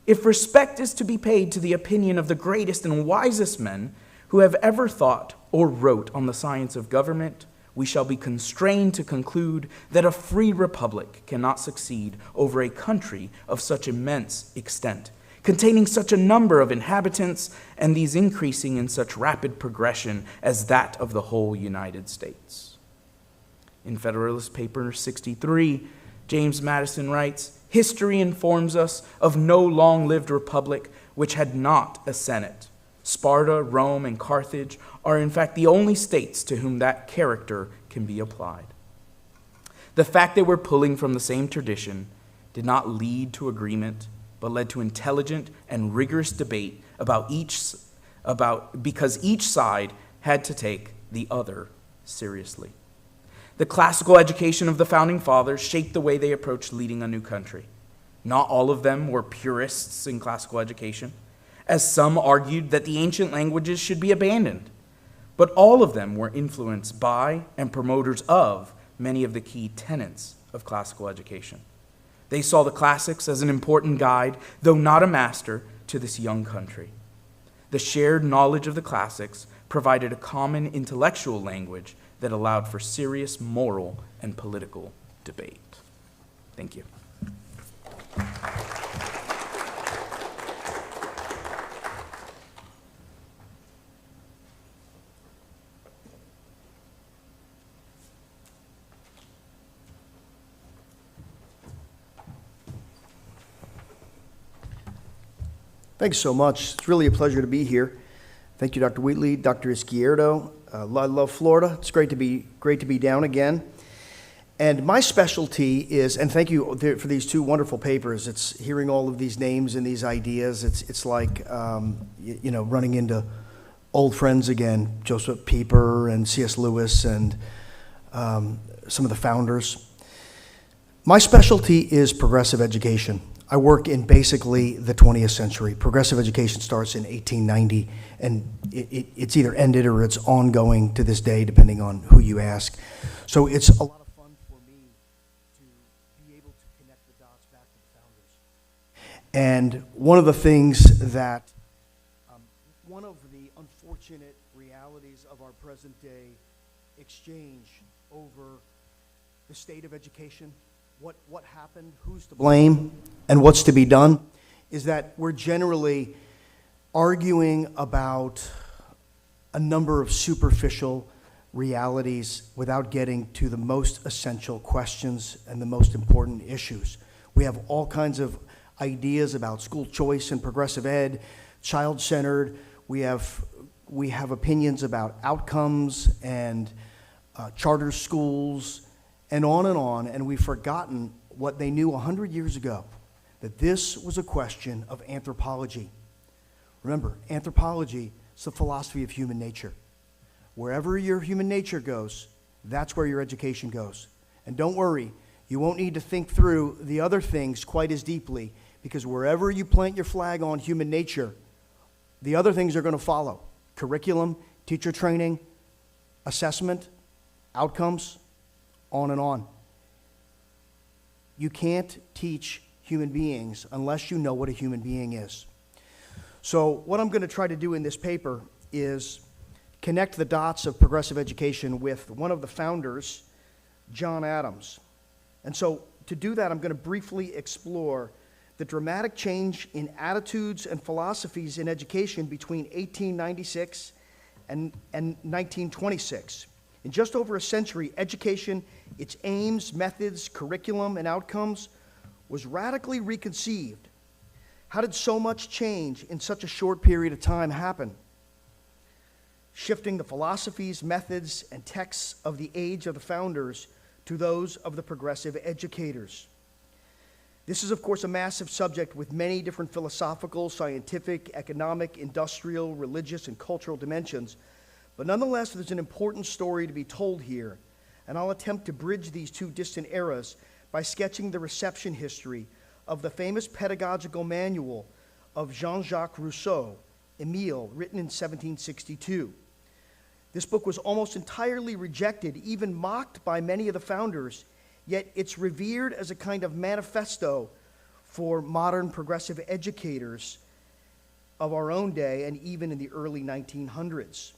"If respect is to be paid to the opinion of the greatest and wisest men who have ever thought or wrote on the science of government, we shall be constrained to conclude that a free republic cannot succeed over a country of such immense extent, containing such a number of inhabitants, and these increasing in such rapid progression as that of the whole United States." In Federalist Paper 63, James Madison writes, "History informs us of no long-lived republic which had not a senate. Sparta, Rome, and Carthage are in fact the only states to whom that character can be applied." The fact that we're pulling from the same tradition did not lead to agreement, but led to intelligent and rigorous debate because each side had to take the other seriously. The classical education of the Founding Fathers shaped the way they approached leading a new country. Not all of them were purists in classical education, as some argued that the ancient languages should be abandoned. but all of them were influenced by and promoters of many of the key tenets of classical education. They saw the classics as an important guide, though not a master, to this young country. The shared knowledge of the classics provided a common intellectual language that allowed for serious moral and political debate. Thank you. Thanks so much. It's really a pleasure to be here. Thank you, Dr. Wheatley, Dr. Izquierdo. I love Florida. It's great to be down again. And my specialty is, and thank you for these two wonderful papers. It's hearing all of these names and these ideas. It's like running into old friends again. Joseph Pieper and C.S. Lewis and some of the founders. My specialty is progressive education. I work in basically the 20th century. Progressive education starts in 1890, and it's either ended or it's ongoing to this day, depending on who you ask. So it's a lot of fun for me to be able to connect the dots back to the founders. And one of the things that, one of the unfortunate realities of our present day exchange over the state of education, what happened, who's to blame, and what's to be done, is that we're generally arguing about a number of superficial realities without getting to the most essential questions and the most important issues. We have all kinds of ideas about school choice and progressive ed, child-centered. We have opinions about outcomes and charter schools, and on, and we've forgotten what they knew 100 years ago, that this was a question of anthropology. Remember, anthropology is the philosophy of human nature. Wherever your human nature goes, that's where your education goes. And don't worry, you won't need to think through the other things quite as deeply, because wherever you plant your flag on human nature, the other things are going to follow. Curriculum, teacher training, assessment, outcomes, on and on. You can't teach human beings unless you know what a human being is. So what I'm going to try to do in this paper is connect the dots of progressive education with one of the founders, John Adams. And so to do that, I'm going to briefly explore the dramatic change in attitudes and philosophies in education between 1896 and 1926. In just over a century, education, its aims, methods, curriculum, and outcomes was radically reconceived. How did so much change in such a short period of time happen? Shifting the philosophies, methods, and texts of the age of the founders to those of the progressive educators. This is, of course, a massive subject with many different philosophical, scientific, economic, industrial, religious, and cultural dimensions. But nonetheless, there's an important story to be told here, and I'll attempt to bridge these two distant eras by sketching the reception history of the famous pedagogical manual of Jean-Jacques Rousseau, Émile, written in 1762. This book was almost entirely rejected, even mocked by many of the founders, yet it's revered as a kind of manifesto for modern progressive educators of our own day and even in the early 1900s.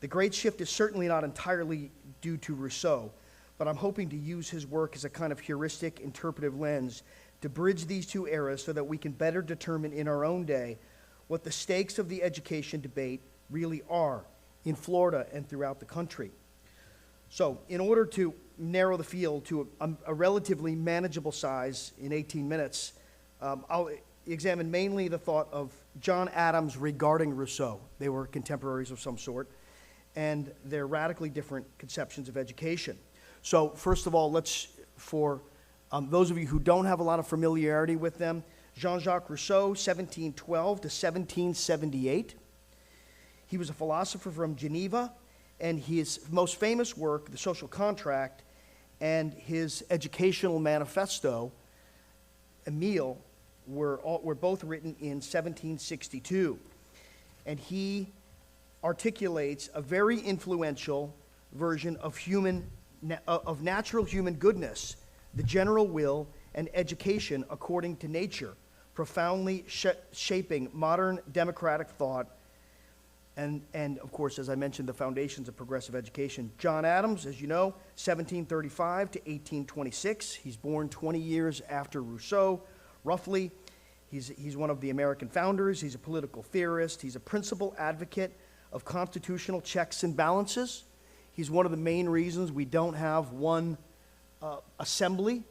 The great shift is certainly not entirely due to Rousseau, but I'm hoping to use his work as a kind of heuristic interpretive lens to bridge these two eras so that we can better determine in our own day what the stakes of the education debate really are in Florida and throughout the country. So in order to narrow the field to a relatively manageable size in 18 minutes, I'll examine mainly the thought of John Adams regarding Rousseau. They were contemporaries of some sort, and they're radically different conceptions of education. So first of all, for those of you who don't have a lot of familiarity with them, Jean-Jacques Rousseau, 1712 to 1778. He was a philosopher from Geneva, and his most famous work, The Social Contract, and his educational manifesto, Émile, were both written in 1762. And he articulates a very influential version of of natural human goodness, the general will, and education according to nature, profoundly shaping modern democratic thought and, of course, as I mentioned, the foundations of progressive education. John Adams, as you know, 1735 to 1826. He's born 20 years after Rousseau, roughly. He's one of the American founders. He's a political theorist. He's a principal advocate of constitutional checks and balances. He's one of the main reasons we don't have one assembly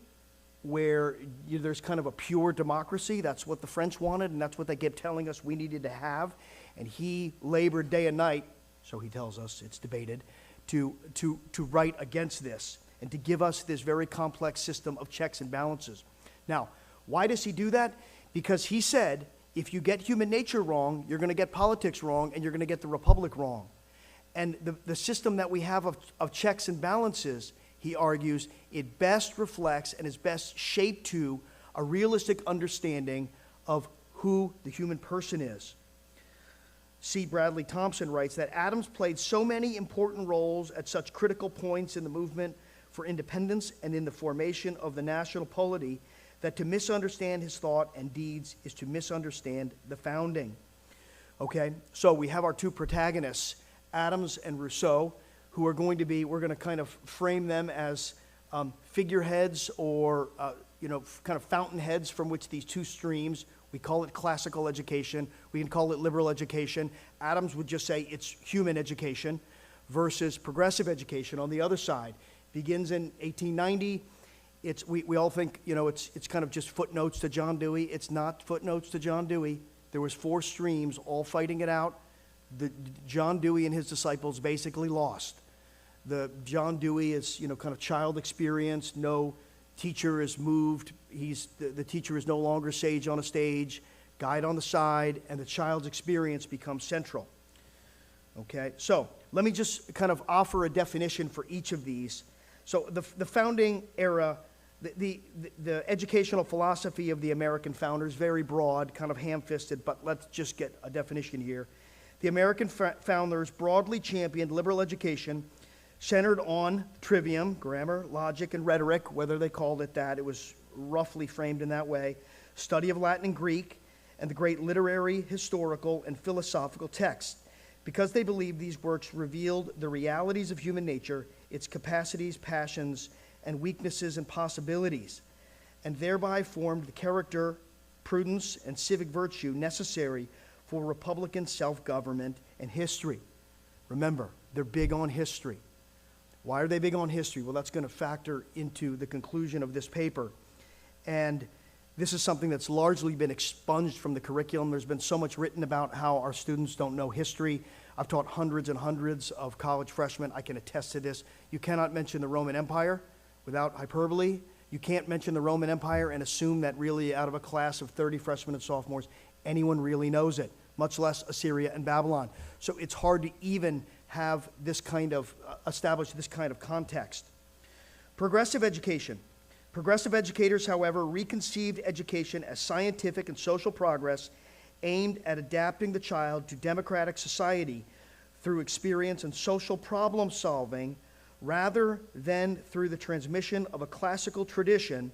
where there's kind of a pure democracy. That's what the French wanted, and that's what they kept telling us we needed to have. And he labored day and night, so he tells us, it's debated, to write against this and to give us this very complex system of checks and balances. Now, why does he do that? Because he said, if you get human nature wrong, you're going to get politics wrong, and you're going to get the republic wrong. And the system that we have of checks and balances, he argues, it best reflects and is best shaped to a realistic understanding of who the human person is. C. Bradley Thompson writes that Adams played so many important roles at such critical points in the movement for independence and in the formation of the national polity that to misunderstand his thought and deeds is to misunderstand the founding. Okay, so we have our two protagonists, Adams and Rousseau, who are going to be, we're going to kind of frame them as figureheads or, kind of fountainheads from which these two streams, we call it classical education, we can call it liberal education. Adams would just say it's human education versus progressive education on the other side. Begins in 1890. We all think, it's kind of just footnotes to John Dewey. It's not footnotes to John Dewey. There was four streams all fighting it out. John Dewey and his disciples basically lost. John Dewey is, kind of child experience. No teacher is moved. The teacher is no longer sage on a stage, guide on the side, and the child's experience becomes central. Okay, so let me just kind of offer a definition for each of these. So the founding era, the educational philosophy of the American founders, very broad, kind of ham-fisted, but let's just get a definition here. The American founders broadly championed liberal education centered on trivium, grammar, logic, and rhetoric, whether they called it that. It was roughly framed in that way. Study of Latin and Greek, and the great literary, historical, and philosophical texts, because they believed these works revealed the realities of human nature, its capacities, passions, and weaknesses and possibilities, and thereby formed the character, prudence, and civic virtue necessary for Republican self-government and history. Remember, they're big on history. Why are they big on history? Well, that's going to factor into the conclusion of this paper. And this is something that's largely been expunged from the curriculum. There's been so much written about how our students don't know history. I've taught hundreds and hundreds of college freshmen. I can attest to this. You cannot mention the Roman Empire without hyperbole. You can't mention the Roman Empire and assume that really out of a class of 30 freshmen and sophomores, anyone really knows it, much less Assyria and Babylon. So it's hard to even have this kind of, establish this kind of context. Progressive education. Progressive educators, however, reconceived education as scientific and social progress aimed at adapting the child to democratic society through experience and social problem solving rather than through the transmission of a classical tradition,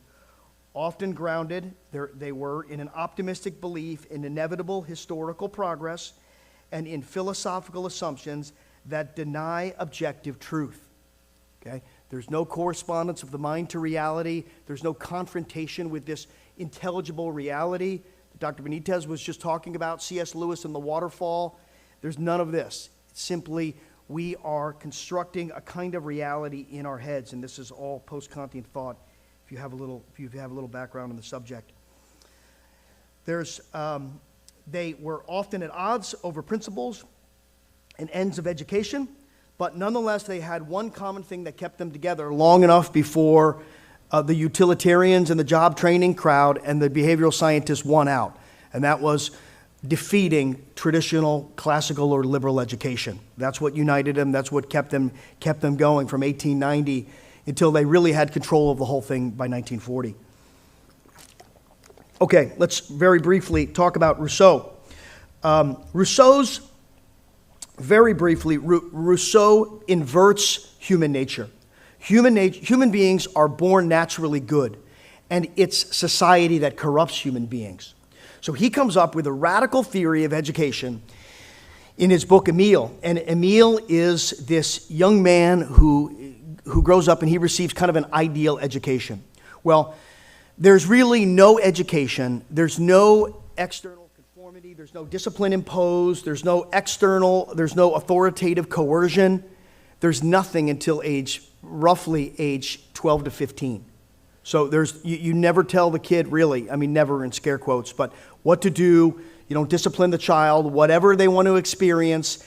often grounded, they were, in an optimistic belief in inevitable historical progress and in philosophical assumptions that deny objective truth. Okay? There's no correspondence of the mind to reality. There's no confrontation with this intelligible reality. Dr. Benitez was just talking about C.S. Lewis and the waterfall. There's none of this. It's simply we are constructing a kind of reality in our heads, and this is all post-Kantian thought. If you have a little background on the subject, they were often at odds over principles and ends of education, but nonetheless they had one common thing that kept them together long enough before the utilitarians and the job training crowd and the behavioral scientists won out, and that was defeating traditional classical or liberal education. That's what united them. That's what kept them going from 1890 until they really had control of the whole thing by 1940. Okay, let's very briefly talk about Rousseau. Rousseau's very briefly, Rousseau inverts human nature. Human beings are born naturally good, and it's society that corrupts human beings. So he comes up with a radical theory of education in his book Emile. And Emile is this young man who grows up and he receives kind of an ideal education. Well, there's really no education. There's no external conformity. There's no discipline imposed. There's no authoritative coercion. There's nothing until roughly age 12 to 15. So you never tell the kid really, I mean never in scare quotes, but what to do. You don't discipline the child, whatever they want to experience.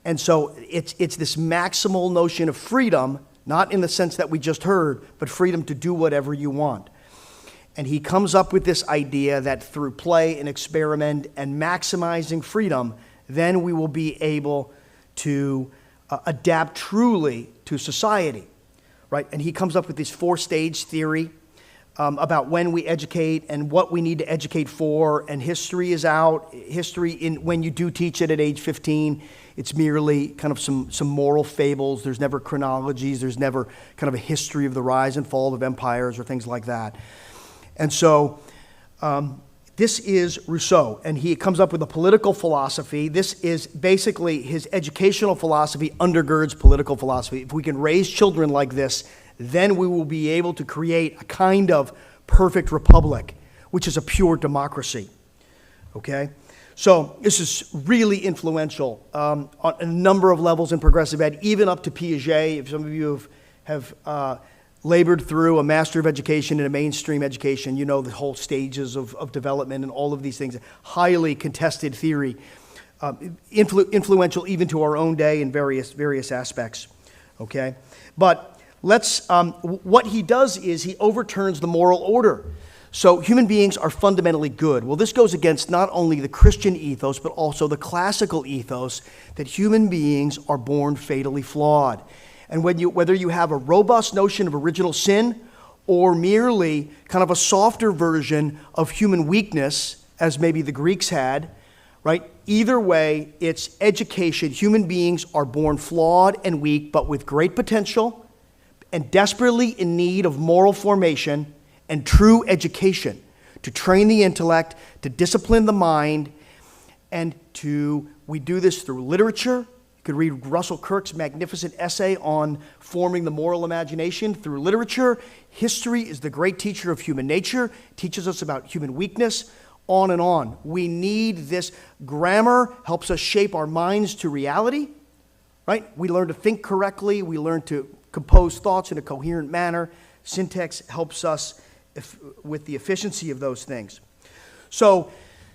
And so it's this maximal notion of freedom, not in the sense that we just heard, but freedom to do whatever you want. And he comes up with this idea that through play and experiment and maximizing freedom, then we will be able to adapt truly to society, right? And he comes up with this 4-stage theory about when we educate and what we need to educate for, and history is out. When you do teach it at age 15, it's merely kind of some moral fables. There's never chronologies. There's never kind of a history of the rise and fall of empires or things like that. And so this is Rousseau, and he comes up with a political philosophy. This is basically his educational philosophy undergirds political philosophy. If we can raise children like this, then we will be able to create a kind of perfect republic, which is a pure democracy. Okay? So this is really influential on a number of levels in progressive ed, even up to Piaget. If some of you have labored through a Master of Education and a mainstream education, you know the whole stages of development and all of these things. Highly contested theory, influential even to our own day in various aspects. Okay? But what he does is he overturns the moral order. So human beings are fundamentally good. Well, this goes against not only the Christian ethos, but also the classical ethos that human beings are born fatally flawed. And whether you have a robust notion of original sin or merely kind of a softer version of human weakness, as maybe the Greeks had, right? Either way, it's education. Human beings are born flawed and weak, but with great potential, and desperately in need of moral formation and true education to train the intellect, to discipline the mind, and we do this through literature. You could read Russell Kirk's magnificent essay on forming the moral imagination through literature. History is the great teacher of human nature, teaches us about human weakness, on and on. We need this. Grammar helps us shape our minds to reality, right? We learn to think correctly. We learn to compose thoughts in a coherent manner. Syntax helps us with the efficiency of those things. So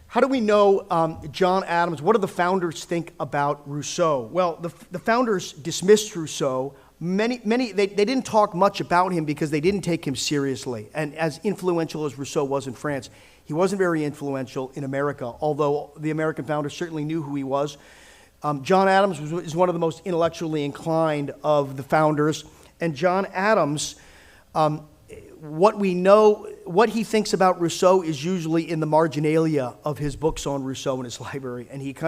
how do we know John Adams? What do the founders think about Rousseau? Well, the founders dismissed Rousseau. They didn't talk much about him because they didn't take him seriously. And as influential as Rousseau was in France, he wasn't very influential in America, although the American founders certainly knew who he was. John Adams is one of the most intellectually inclined of the founders. And John Adams, what he thinks about Rousseau is usually in the marginalia of his books on Rousseau in his library. And he's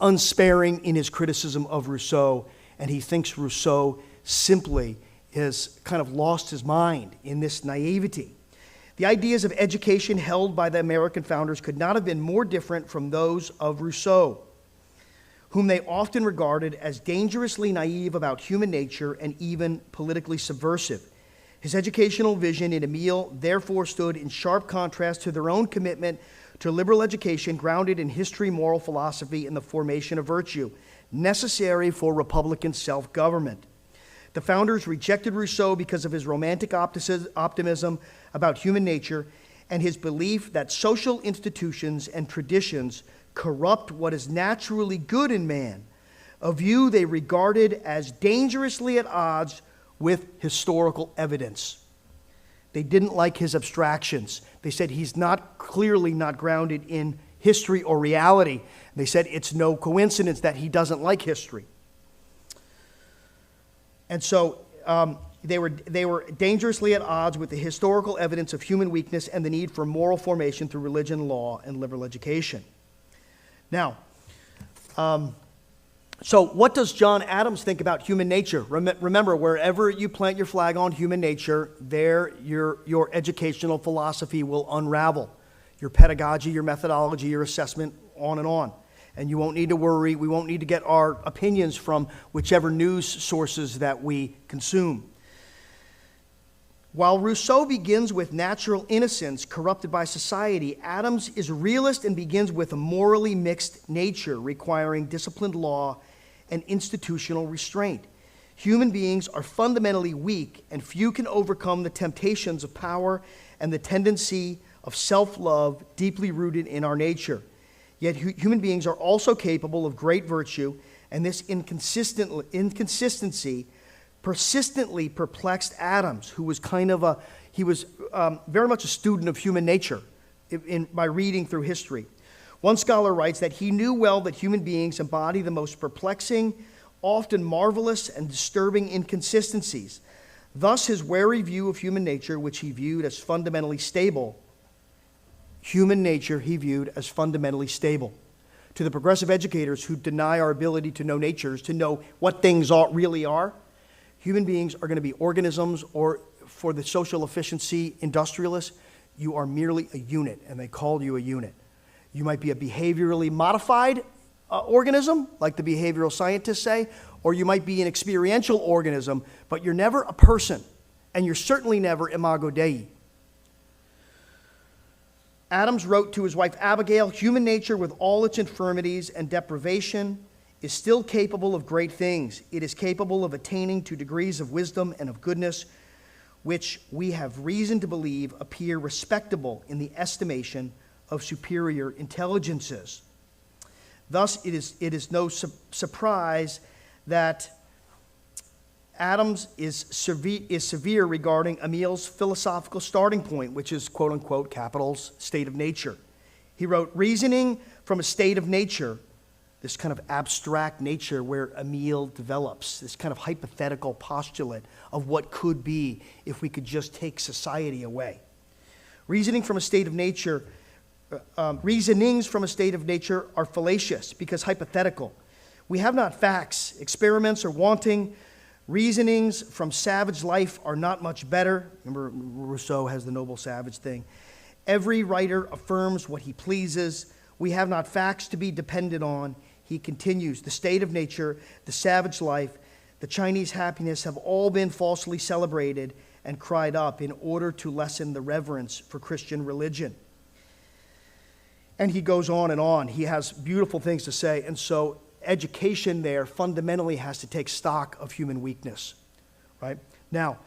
unsparing in his criticism of Rousseau, and he thinks Rousseau simply has kind of lost his mind in this naivety. The ideas of education held by the American founders could not have been more different from those of Rousseau, whom they often regarded as dangerously naive about human nature and even politically subversive. His educational vision in Emile therefore stood in sharp contrast to their own commitment to liberal education grounded in history, moral philosophy, and the formation of virtue, necessary for Republican self-government. The founders rejected Rousseau because of his romantic optimism about human nature and his belief that social institutions and traditions corrupt what is naturally good in man, a view they regarded as dangerously at odds with historical evidence. They didn't like his abstractions. They said he's clearly not grounded in history or reality. They said it's no coincidence that he doesn't like history. And so they were dangerously at odds with the historical evidence of human weakness and the need for moral formation through religion, law, and liberal education. Now, So what does John Adams think about human nature? Remember, wherever you plant your flag on human nature, there your educational philosophy will unravel. Your pedagogy, your methodology, your assessment, on and on. And you won't need to worry. We won't need to get our opinions from whichever news sources that we consume. While Rousseau begins with natural innocence corrupted by society, Adams is a realist and begins with a morally mixed nature requiring disciplined law and institutional restraint. Human beings are fundamentally weak, and few can overcome the temptations of power and the tendency of self-love deeply rooted in our nature. Yet human beings are also capable of great virtue, and this inconsistency persistently perplexed Adams, who was very much a student of human nature by reading through history. One scholar writes that he knew well that human beings embody the most perplexing, often marvelous and disturbing inconsistencies. Thus, his wary view of human nature, which he viewed as fundamentally stable, To the progressive educators who deny our ability to know natures, to know what things really are, human beings are going to be organisms, or for the social efficiency industrialists, you are merely a unit, and they call you a unit. You might be a behaviorally modified organism, like the behavioral scientists say, or you might be an experiential organism, but you're never a person, and you're certainly never imago Dei. Adams wrote to his wife Abigail, "Human nature, with all its infirmities and deprivation, is still capable of great things. It is capable of attaining to degrees of wisdom and of goodness, which we have reason to believe appear respectable in the estimation of superior intelligences." Thus, it is no surprise that Adams is severe regarding Amiel's philosophical starting point, which is, quote unquote, capitals, state of nature. He wrote, "Reasoning from a state of nature," this kind of abstract nature where Amiel develops, this kind of hypothetical postulate of what could be if we could just take society away. Reasonings from a state of nature are fallacious because hypothetical. We have not facts. Experiments are wanting. Reasonings from savage life are not much better. Remember, Rousseau has the noble savage thing. Every writer affirms what he pleases. We have not facts to be depended on. He continues, the state of nature, the savage life, the Chinese happiness have all been falsely celebrated and cried up in order to lessen the reverence for Christian religion. And he goes on and on. He has beautiful things to say. And so education there fundamentally has to take stock of human weakness, right? Now,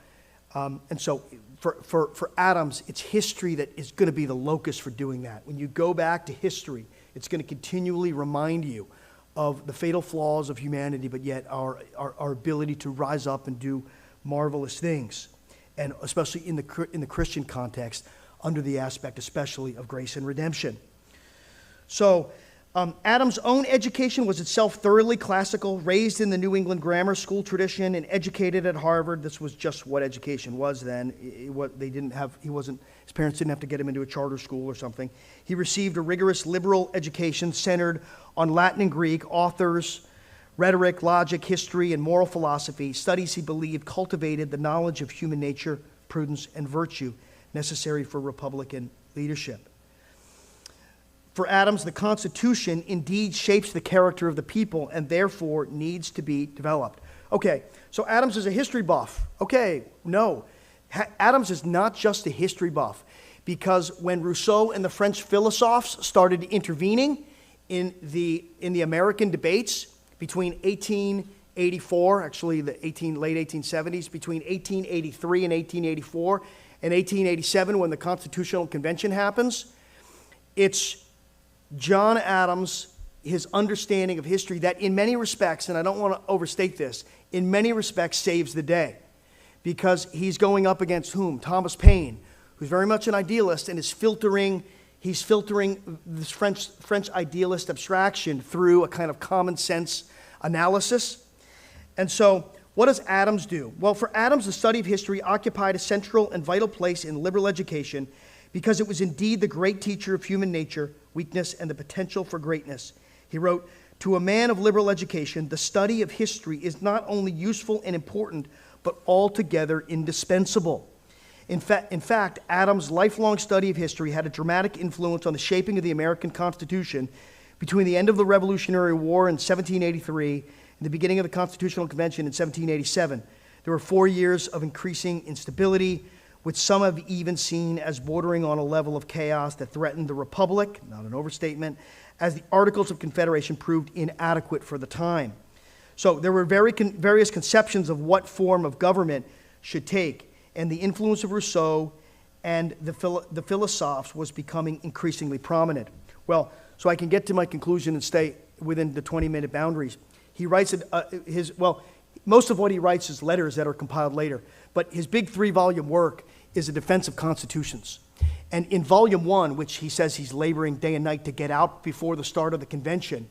and so for Adams, it's history that is going to be the locus for doing that. When you go back to history, it's going to continually remind you of the fatal flaws of humanity, but yet our ability to rise up and do marvelous things, and especially in the Christian context, under the aspect especially of grace and redemption. So Adams' own education was itself thoroughly classical, raised in the New England grammar school tradition and educated at Harvard. This was just what education was then. His parents didn't have to get him into a charter school or something. He received a rigorous liberal education centered on Latin and Greek, authors, rhetoric, logic, history, and moral philosophy, studies he believed cultivated the knowledge of human nature, prudence, and virtue necessary for Republican leadership. For Adams, the Constitution indeed shapes the character of the people and therefore needs to be developed. Okay, so Adams is a history buff. Okay, no. Adams is not just a history buff, because when Rousseau and the French philosophes started intervening in the American debates between 1884, actually the late 1870s, between 1883 and 1884, and 1887 when the Constitutional Convention happens, it's John Adams, his understanding of history that in many respects, and I don't want to overstate this, in many respects saves the day. Because he's going up against whom? Thomas Paine, who's very much an idealist and is filtering this French idealist abstraction through a kind of common sense analysis. And so what does Adams do? Well, for Adams, the study of history occupied a central and vital place in liberal education because it was indeed the great teacher of human nature, weakness, and the potential for greatness. He wrote, To a man of liberal education, the study of history is not only useful and important, but altogether indispensable. In fact, Adams' lifelong study of history had a dramatic influence on the shaping of the American Constitution between the end of the Revolutionary War in 1783 and the beginning of the Constitutional Convention in 1787. There were 4 years of increasing instability, which some have even seen as bordering on a level of chaos that threatened the Republic, not an overstatement, as the Articles of Confederation proved inadequate for the time. So there were various conceptions of what form of government should take, and the influence of Rousseau and the philosophes was becoming increasingly prominent. Well, so I can get to my conclusion and stay within the 20-minute boundaries. He writes most of what he writes is letters that are compiled later, but his big 3-volume work is a defense of constitutions. And in volume 1, which he says he's laboring day and night to get out before the start of the convention,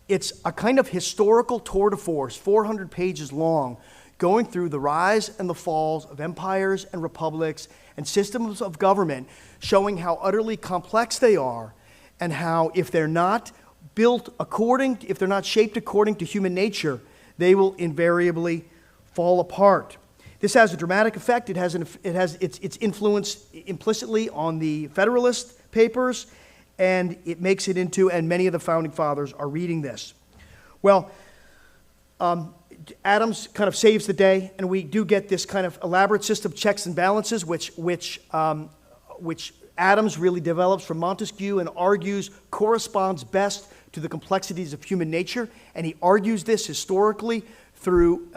it's a kind of historical tour de force, 400 pages long, going through the rise and the falls of empires and republics and systems of government, showing how utterly complex they are and how if they're not if they're not shaped according to human nature, they will invariably fall apart. This has a dramatic effect. It has its influence implicitly on the Federalist Papers, and it makes it into, and many of the Founding Fathers are reading this. Well, Adams kind of saves the day, and we do get this kind of elaborate system of checks and balances, which Adams really develops from Montesquieu and argues corresponds best to the complexities of human nature, and he argues this historically through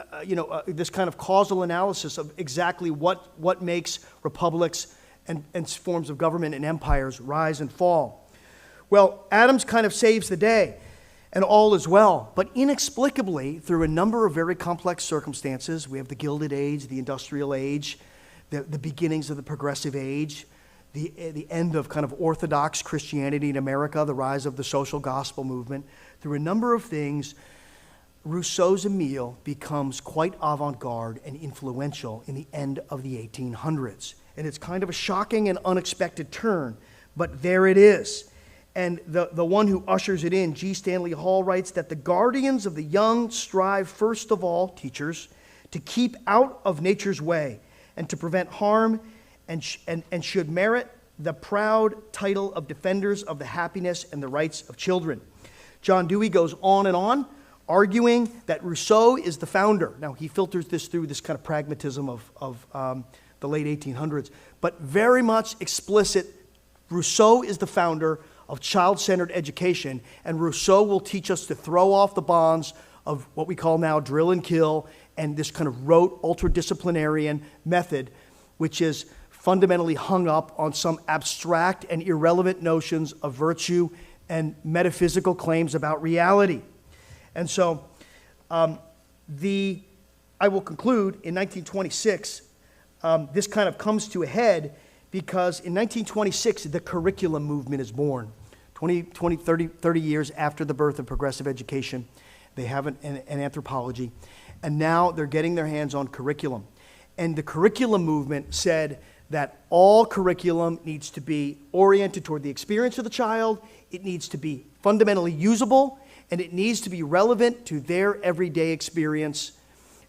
this kind of causal analysis of exactly what makes republics and forms of government and empires rise and fall. Well, Adams kind of saves the day, and all is well. But inexplicably, through a number of very complex circumstances, we have the Gilded Age, the Industrial Age, the beginnings of the Progressive Age, the end of kind of Orthodox Christianity in America, the rise of the social gospel movement. Through a number of things, Rousseau's Emile becomes quite avant-garde and influential in the end of the 1800s. And it's kind of a shocking and unexpected turn, but there it is. And the one who ushers it in, G. Stanley Hall, writes that the guardians of the young strive first of all, teachers, to keep out of nature's way and to prevent harm and should merit the proud title of defenders of the happiness and the rights of children. John Dewey goes on, arguing that Rousseau is the founder. Now, he filters this through this kind of pragmatism of the late 1800s, but very much explicit, Rousseau is the founder of child-centered education, and Rousseau will teach us to throw off the bonds of what we call now drill and kill and this kind of rote, ultradisciplinarian method, which is fundamentally hung up on some abstract and irrelevant notions of virtue and metaphysical claims about reality. And so I will conclude in 1926, this kind of comes to a head because in 1926, the curriculum movement is born. 30 years after the birth of progressive education, they have an anthropology, and now they're getting their hands on curriculum. And the curriculum movement said that all curriculum needs to be oriented toward the experience of the child, it needs to be fundamentally usable, and it needs to be relevant to their everyday experience,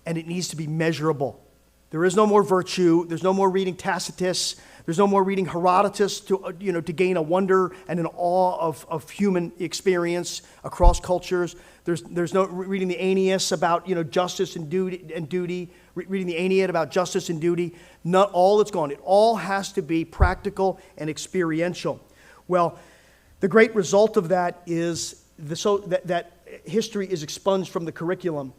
and it needs to be measurable. There is no more virtue. There's no more reading Tacitus. There's no more reading Herodotus to gain a wonder and an awe of human experience across cultures. There's no reading the Aeneas about justice and duty. Reading the Aeneid about justice and duty. Not all that's gone. It all has to be practical and experiential. Well, the great result of that is that history is expunged from the curriculum,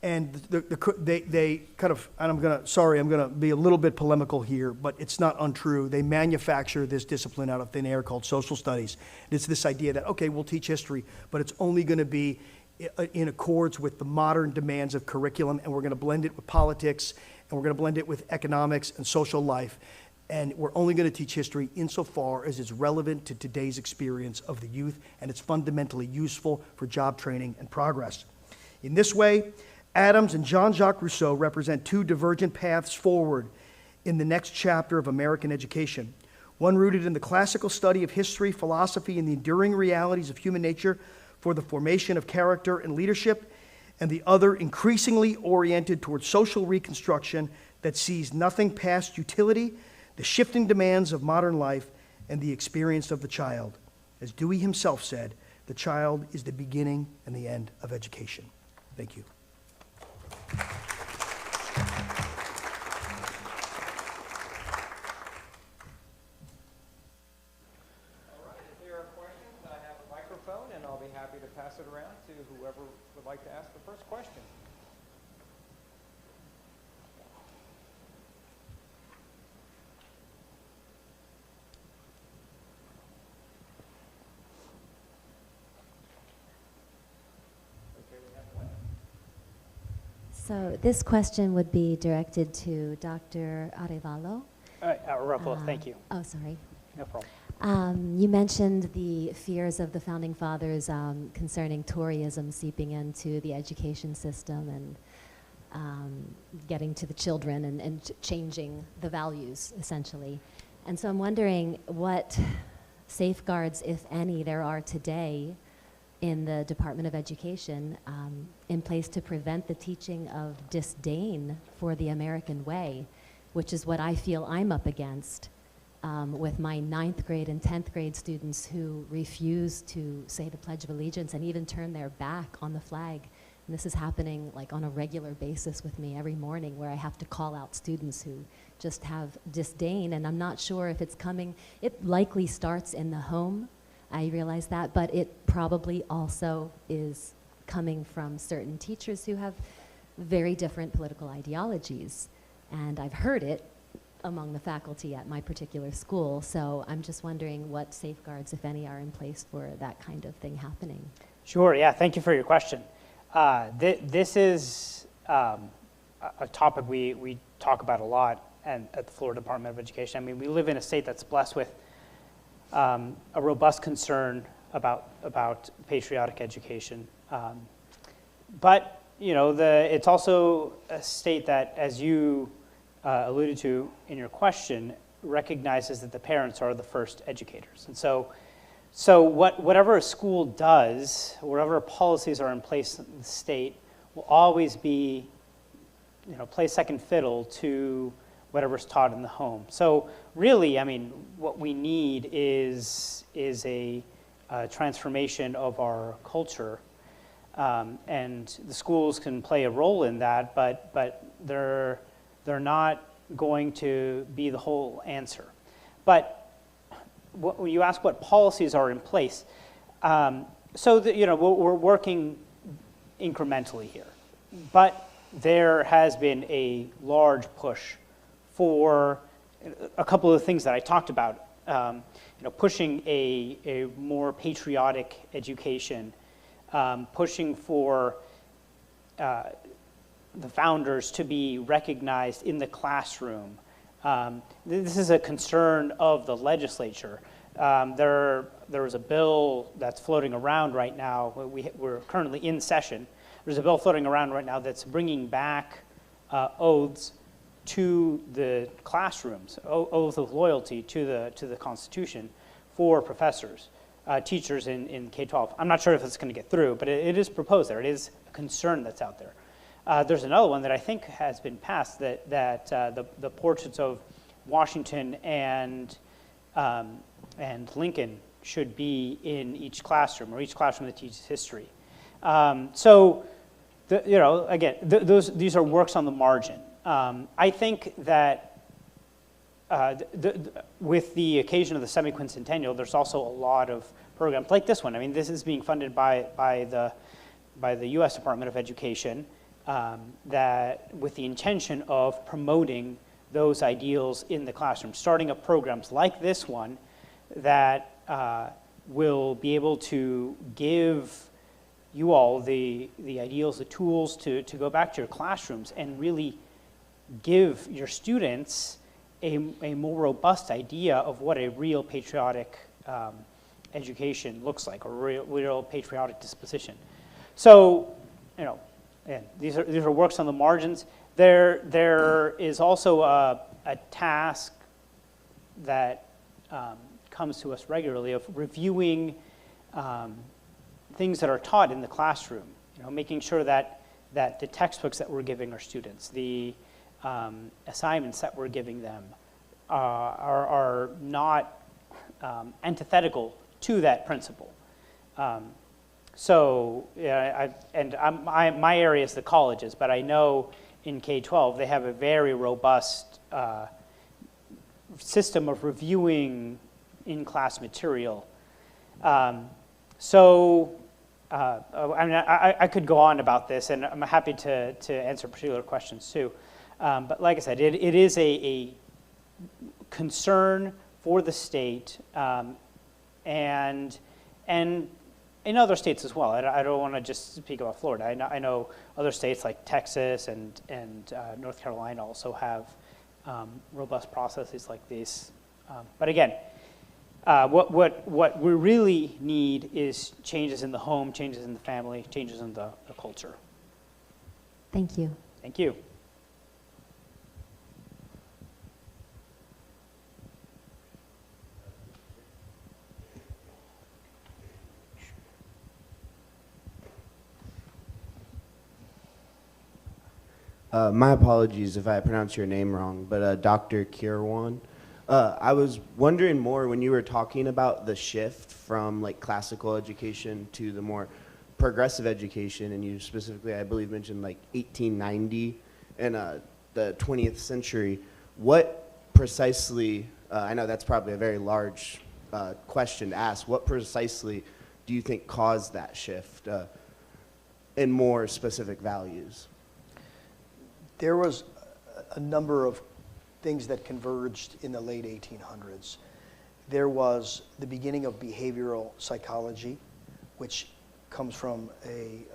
and they kind of, and I'm going to be a little bit polemical here, but it's not untrue. They manufacture this discipline out of thin air called social studies. And it's this idea that, okay, we'll teach history, but it's only going to be in accords with the modern demands of curriculum, and we're going to blend it with politics, and we're going to blend it with economics and social life. And we're only going to teach history insofar as it's relevant to today's experience of the youth, and it's fundamentally useful for job training and progress. In this way, Adams and Jean-Jacques Rousseau represent two divergent paths forward in the next chapter of American education. One rooted in the classical study of history, philosophy, and the enduring realities of human nature for the formation of character and leadership, and the other increasingly oriented towards social reconstruction that sees nothing past utility, the shifting demands of modern life, and the experience of the child. As Dewey himself said, the child is the beginning and the end of education. Thank you. If there are questions, I have a microphone, and I'll be happy to pass it around to whoever would like to ask the first question. Okay, we have one. So this question would be directed to Dr. Arevalo. Arevalo, thank you. Oh, sorry. No problem. You mentioned the fears of the founding fathers concerning Toryism seeping into the education system and getting to the children and changing the values, essentially. And so I'm wondering what safeguards, if any, there are today in the Department of Education in place to prevent the teaching of disdain for the American way, which is what I feel I'm up against with my 9th grade and 10th grade students who refuse to say the Pledge of Allegiance and even turn their back on the flag. And this is happening like on a regular basis with me every morning, where I have to call out students who just have disdain, and I'm not sure if it's coming. It likely starts in the home, I realize that, but it probably also is coming from certain teachers who have very different political ideologies. And I've heard it among the faculty at my particular school, so I'm just wondering what safeguards, if any, are in place for that kind of thing happening. Sure, yeah, thank you for your question. This is a topic we talk about a lot at the Florida Department of Education. I mean, we live in a state that's blessed with a robust concern about patriotic education. But, you know, it's also a state that, as you alluded to in your question, recognizes that the parents are the first educators. And so whatever a school does, whatever policies are in place in the state, will always be, you know, play second fiddle to whatever's taught in the home. So really, I mean, what we need is a transformation of our culture, and the schools can play a role in that, but they're not going to be the whole answer. But when you ask what policies are in place, so that, you know, we're working incrementally here, but there has been a large push for a couple of things that I talked about. You know, pushing a more patriotic education, pushing for the founders to be recognized in the classroom. This is a concern of the legislature. There is a bill that's floating around right now. We're currently in session. There's a bill floating around right now that's bringing back oaths to the classrooms, oath of loyalty to the Constitution for professors, teachers in K-12. I'm not sure if it's going to get through, but it is proposed there. It is a concern that's out there. There's another one that I think has been passed, that the portraits of Washington and Lincoln should be in each classroom, or each classroom that teaches history. So, you know, again, these are works on the margin. I think that with the occasion of the Semiquincentennial, there's also a lot of programs like this one. I mean, this is being funded by the U.S. Department of Education, that with the intention of promoting those ideals in the classroom, starting up programs like this one that will be able to give you all the ideals, the tools to go back to your classrooms and really give your students a more robust idea of what a real patriotic education looks like, or real patriotic disposition. So, you know, and these are works on the margins. There is also a task that comes to us regularly of reviewing, you things that are taught in the classroom. Making sure that the textbooks that we're giving our students, the assignments that we're giving them, are not antithetical to that principle. My area is the colleges, but I know in K-12 they have a very robust system of reviewing in-class material. I could go on about this, and I'm happy to answer particular questions too. But like I said, it is a concern for the state, and in other states as well. I don't want to just speak about Florida. I know other states like Texas and North Carolina also have robust processes like these. But again, what we really need is changes in the home, changes in the family, changes in the culture. Thank you. Thank you. My apologies if I pronounce your name wrong, but Dr. Kirwan. I was wondering more when you were talking about the shift from like classical education to the more progressive education, and you specifically, I believe, mentioned like 1890 and the 20th century. What precisely, I know that's probably a very large question to ask, what precisely do you think caused that shift in more specific values? There was a number of things that converged in the late 1800s. There was the beginning of behavioral psychology, which comes from a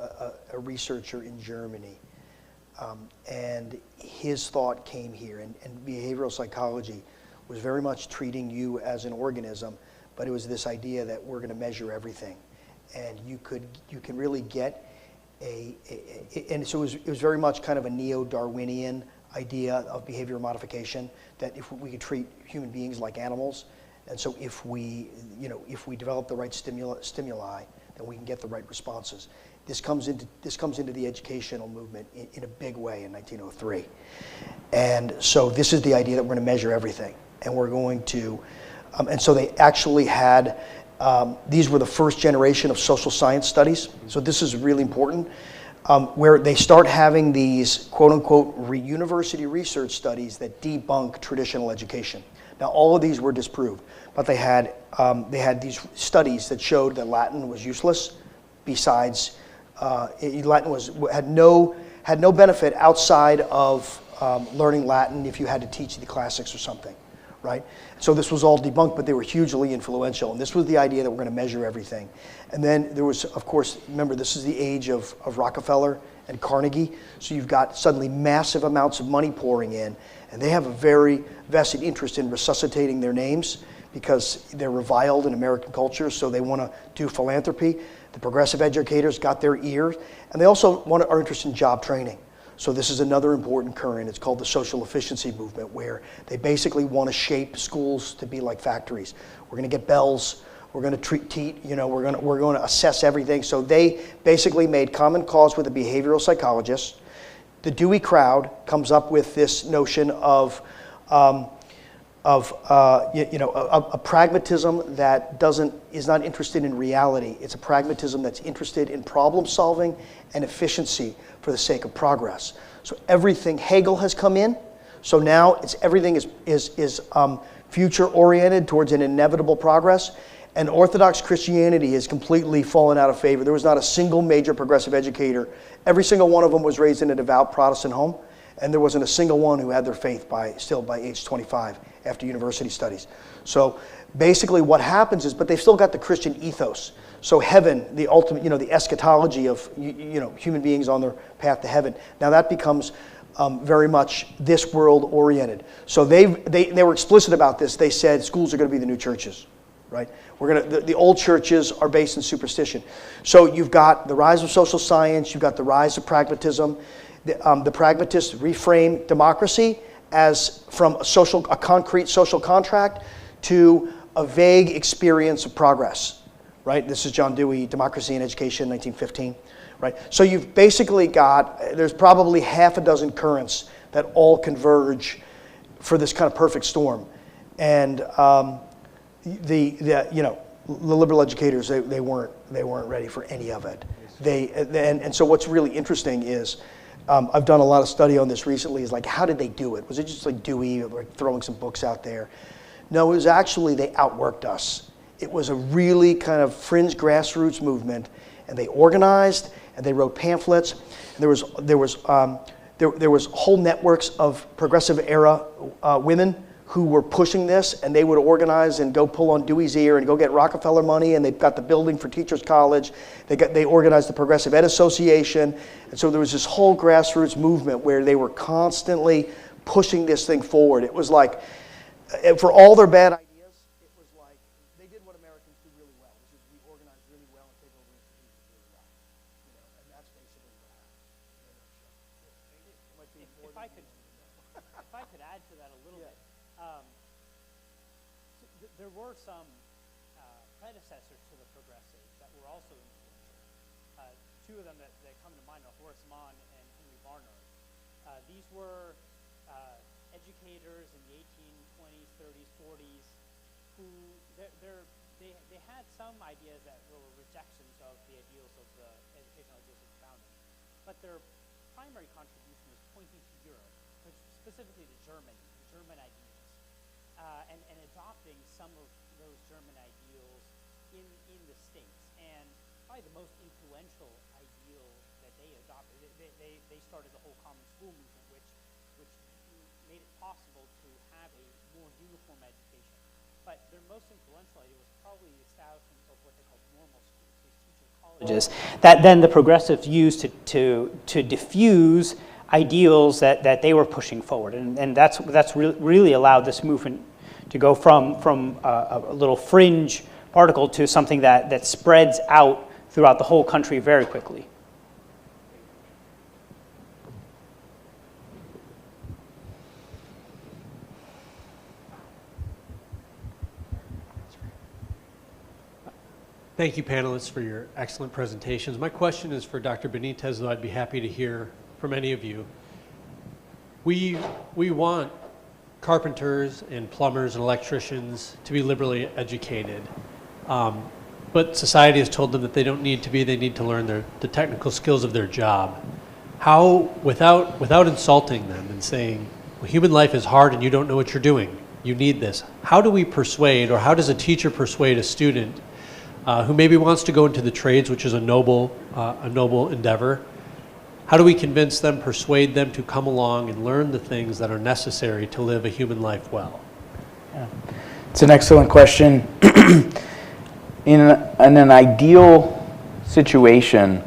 researcher in Germany. And his thought came here, and behavioral psychology was very much treating you as an organism, but it was this idea that we're going to measure everything. And you can really get and so it was very much kind of a neo-Darwinian idea of behavior modification, that if we could treat human beings like animals, and so if we develop the right stimuli, then we can get the right responses. This comes into the educational movement in a big way in 1903. And so this is the idea that we're going to measure everything, and we're going to, and so they actually had, these were the first generation of social science studies, so this is really important, where they start having these quote-unquote university research studies that debunk traditional education. Now, all of these were disproved, but they had these studies that showed that Latin was useless. Besides, Latin had no benefit outside of learning Latin if you had to teach the classics or something, right? So this was all debunked, but they were hugely influential. And this was the idea that we're going to measure everything. And then there was, of course, remember, this is the age of Rockefeller and Carnegie. So you've got suddenly massive amounts of money pouring in. And they have a very vested interest in resuscitating their names because they're reviled in American culture. So they want to do philanthropy. The progressive educators got their ear. And they also are interested in job training. So this is another important current. It's called the social efficiency movement, where they basically want to shape schools to be like factories. We're going to get bells. We're going to we're going to assess everything. So they basically made common cause with the behavioral psychologists. The Dewey crowd comes up with this notion of a pragmatism that is not interested in reality. It's a pragmatism that's interested in problem solving and efficiency for the sake of progress. So everything, Hegel has come in. So now everything is future oriented towards an inevitable progress. And Orthodox Christianity has completely fallen out of favor. There was not a single major progressive educator. Every single one of them was raised in a devout Protestant home. And there wasn't a single one who had their faith by age 25 after university studies. So basically what happens is, but they've still got the Christian ethos. So heaven, the ultimate, the eschatology of, human beings on their path to heaven. Now that becomes very much this world oriented. So they were explicit about this. They said schools are going to be the new churches, right? The old churches are based in superstition. So you've got the rise of social science. You've got the rise of pragmatism. The pragmatists reframe democracy as from a concrete social contract to a vague experience of progress, right? This is John Dewey, Democracy in Education, 1915, right? So you've basically got, there's probably half a dozen currents that all converge for this kind of perfect storm. And the liberal educators, they weren't ready for any of it. And so what's really interesting is, I've done a lot of study on this recently, is like, how did they do it? Was it just like Dewey, or throwing some books out there? No, it was actually, they outworked us. It was a really kind of fringe grassroots movement, and they organized, and they wrote pamphlets. And there was whole networks of progressive era women who were pushing this, and they would organize and go pull on Dewey's ear and go get Rockefeller money, and they've got the building for Teachers College. They organized the Progressive Ed Association, and so there was this whole grassroots movement where they were constantly pushing this thing forward. It was like, for all their bad ideas, it was like they did what Americans do really well, which is we organize really well and take over institutions really well. And that's basically what happened. If I could add to that a little bit, there were some predecessors to the progressives that were also influential. Two of them that come to mind are Horace Mann and Henry Barnard. These were educators in the 1820s, 30s, 40s, who they had some ideas that were rejections of the ideals of the educational ideals of the founding, but their primary contribution was pointing to Europe, specifically to German ideas, and adopting some of those German ideals in the States. And probably the most influential ideal that they adopted, they started the whole common school movement, which made it possible to have a more uniform education. But their most influential idea was probably the establishment of what they called normal schools, these teacher colleges, that then the progressives used to diffuse ideals that they were pushing forward. And that's really allowed this movement to go from a little fringe particle to something that spreads out throughout the whole country very quickly. Thank you, panelists, for your excellent presentations. My question is for Dr. Benitez, though I'd be happy to hear from any of you. We want carpenters and plumbers and electricians to be liberally educated, but society has told them that they don't need to be. They need to learn the technical skills of their job. How, without insulting them and saying, well, human life is hard and you don't know what you're doing, you need this. How do we persuade, or how does a teacher persuade a student who maybe wants to go into the trades, which is a noble endeavor? How do we convince them, persuade them to come along and learn the things that are necessary to live a human life well? Yeah. It's an excellent question. In an ideal situation,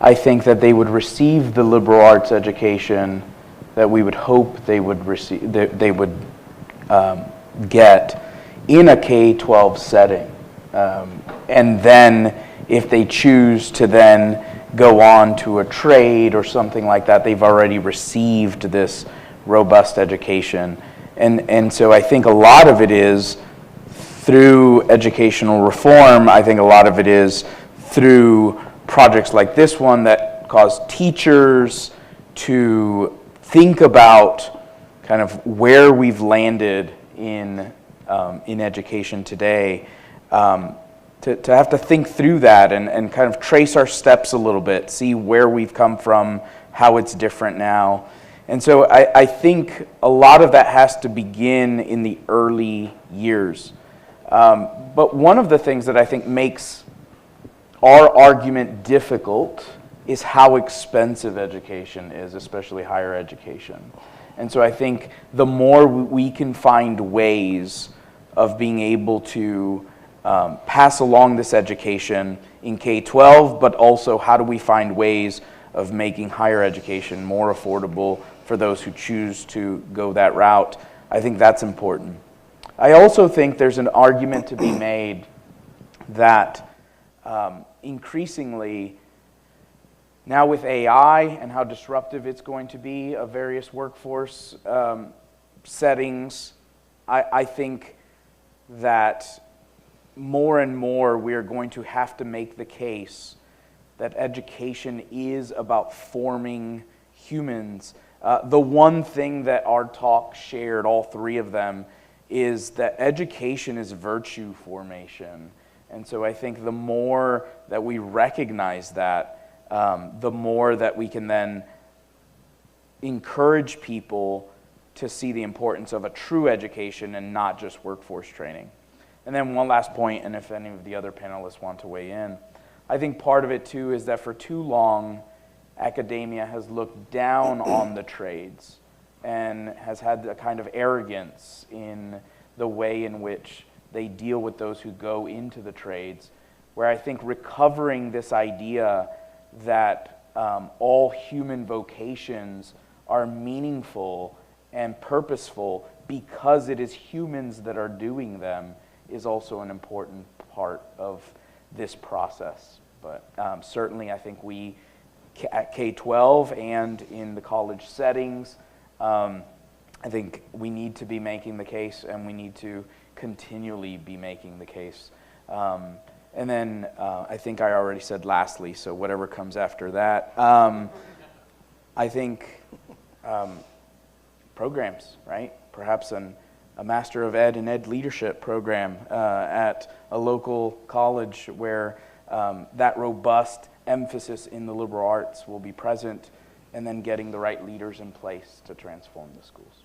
I think that they would receive the liberal arts education that we would hope they would receive, they would get in a K-12 setting. And then if they choose to then go on to a trade or something like that, they've already received this robust education. And so I think a lot of it is through educational reform. I think a lot of it is through projects like this one that cause teachers to think about kind of where we've landed in education today. To have to think through that and kind of trace our steps a little bit, see where we've come from, how it's different now. And so I think a lot of that has to begin in the early years. But one of the things that I think makes our argument difficult is how expensive education is, especially higher education. And so I think the more we can find ways of being able to pass along this education in K-12, but also how do we find ways of making higher education more affordable for those who choose to go that route, I think that's important. I also think there's an argument to be made that increasingly, now with AI and how disruptive it's going to be of various workforce settings, I think that more and more we are going to have to make the case that education is about forming humans. The one thing that our talk shared, all three of them, is that education is virtue formation. And so I think the more that we recognize that, the more that we can then encourage people to see the importance of a true education and not just workforce training. And then one last point, and if any of the other panelists want to weigh in, I think part of it too is that for too long, academia has looked down on the trades and has had a kind of arrogance in the way in which they deal with those who go into the trades, where I think recovering this idea that all human vocations are meaningful and purposeful because it is humans that are doing them is also an important part of this process. But certainly I think we, at K-12 and in the college settings, I think we need to be making the case, and we need to continually be making the case. And then I think I already said lastly, so whatever comes after that. I think programs, right? Perhaps a Master of Ed and Ed Leadership program at a local college where that robust emphasis in the liberal arts will be present, and then getting the right leaders in place to transform the schools.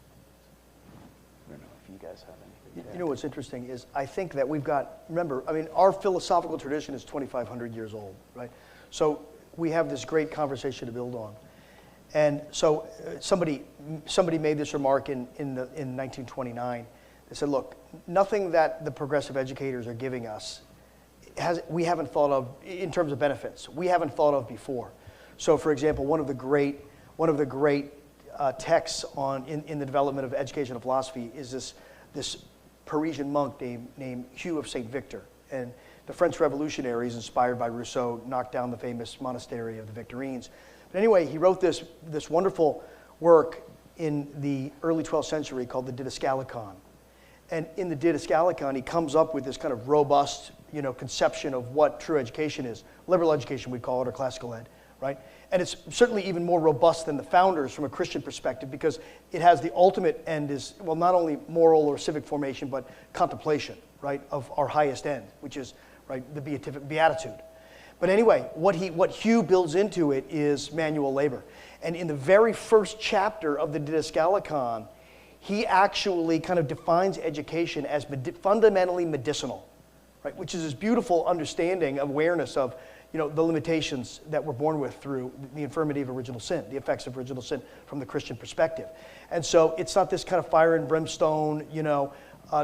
I don't know if you guys have anything. You know what's interesting is I think that we've got, remember, I mean, our philosophical tradition is 2,500 years old, right? So we have this great conversation to build on. And so somebody made this remark in 1929. They said, look, nothing that the progressive educators are giving us we haven't thought of, in terms of benefits, we haven't thought of before. So for example, one of the great texts in the development of education and philosophy is this Parisian monk named Hugh of St. Victor. And the French revolutionaries, inspired by Rousseau, knocked down the famous monastery of the Victorines. But anyway, he wrote this wonderful work in the early 12th century called the Didascalicon. And in the Didascalicon, he comes up with this kind of robust, conception of what true education is. Liberal education, we'd call it, or classical ed, right? And it's certainly even more robust than the founders from a Christian perspective, because it has the ultimate end is, well, not only moral or civic formation, but contemplation, right, of our highest end, which is, right, the beatitude. But anyway, what Hugh builds into it is manual labor. And in the very first chapter of the Didascalicon, he actually kind of defines education as fundamentally medicinal, right? Which is this beautiful understanding, awareness of, the limitations that we're born with through the infirmity of original sin, the effects of original sin from the Christian perspective. And so it's not this kind of fire and brimstone,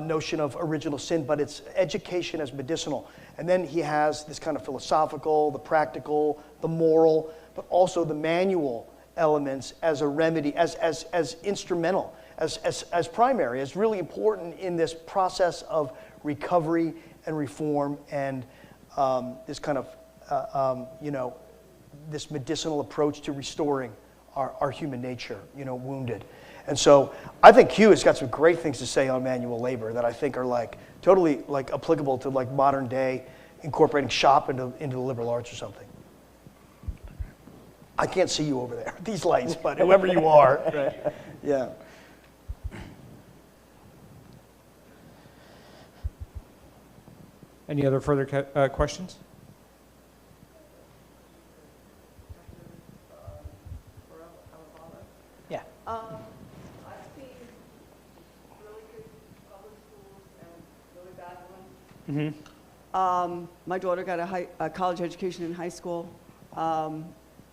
notion of original sin, but it's education as medicinal. And then he has this kind of philosophical, the practical, the moral, but also the manual elements as a remedy, as instrumental, as primary, as really important in this process of recovery and reform and this kind of, this medicinal approach to restoring our human nature, wounded. And so I think Hugh has got some great things to say on manual labor that I think are totally applicable to modern day incorporating shop into the liberal arts or something. I can't see you over there, these lights, but whoever you are, right? Yeah. Any other further questions? Yeah. I've seen really good public schools and really bad ones. Mm-hmm. My daughter got a college education in high school,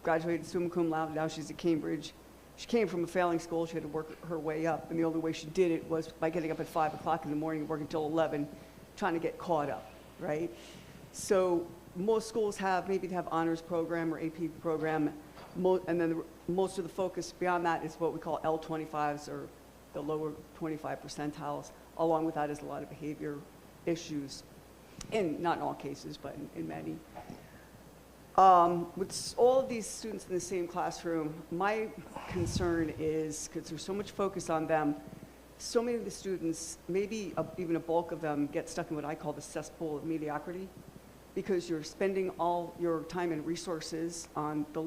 graduated summa cum laude, now she's at Cambridge. She came from a failing school, she had to work her way up, and the only way she did it was by getting up at 5 o'clock in the morning and working until 11, trying to get caught up, right? So most schools maybe they have honors program or AP program, and then most of the focus beyond that is what we call L25s, or the lower 25 percentiles. Along with that is a lot of behavior issues, not in all cases, but in many. With all of these students in the same classroom, my concern is, because there's so much focus on them, so many of the students, maybe even a bulk of them, get stuck in what I call the cesspool of mediocrity, because you're spending all your time and resources on the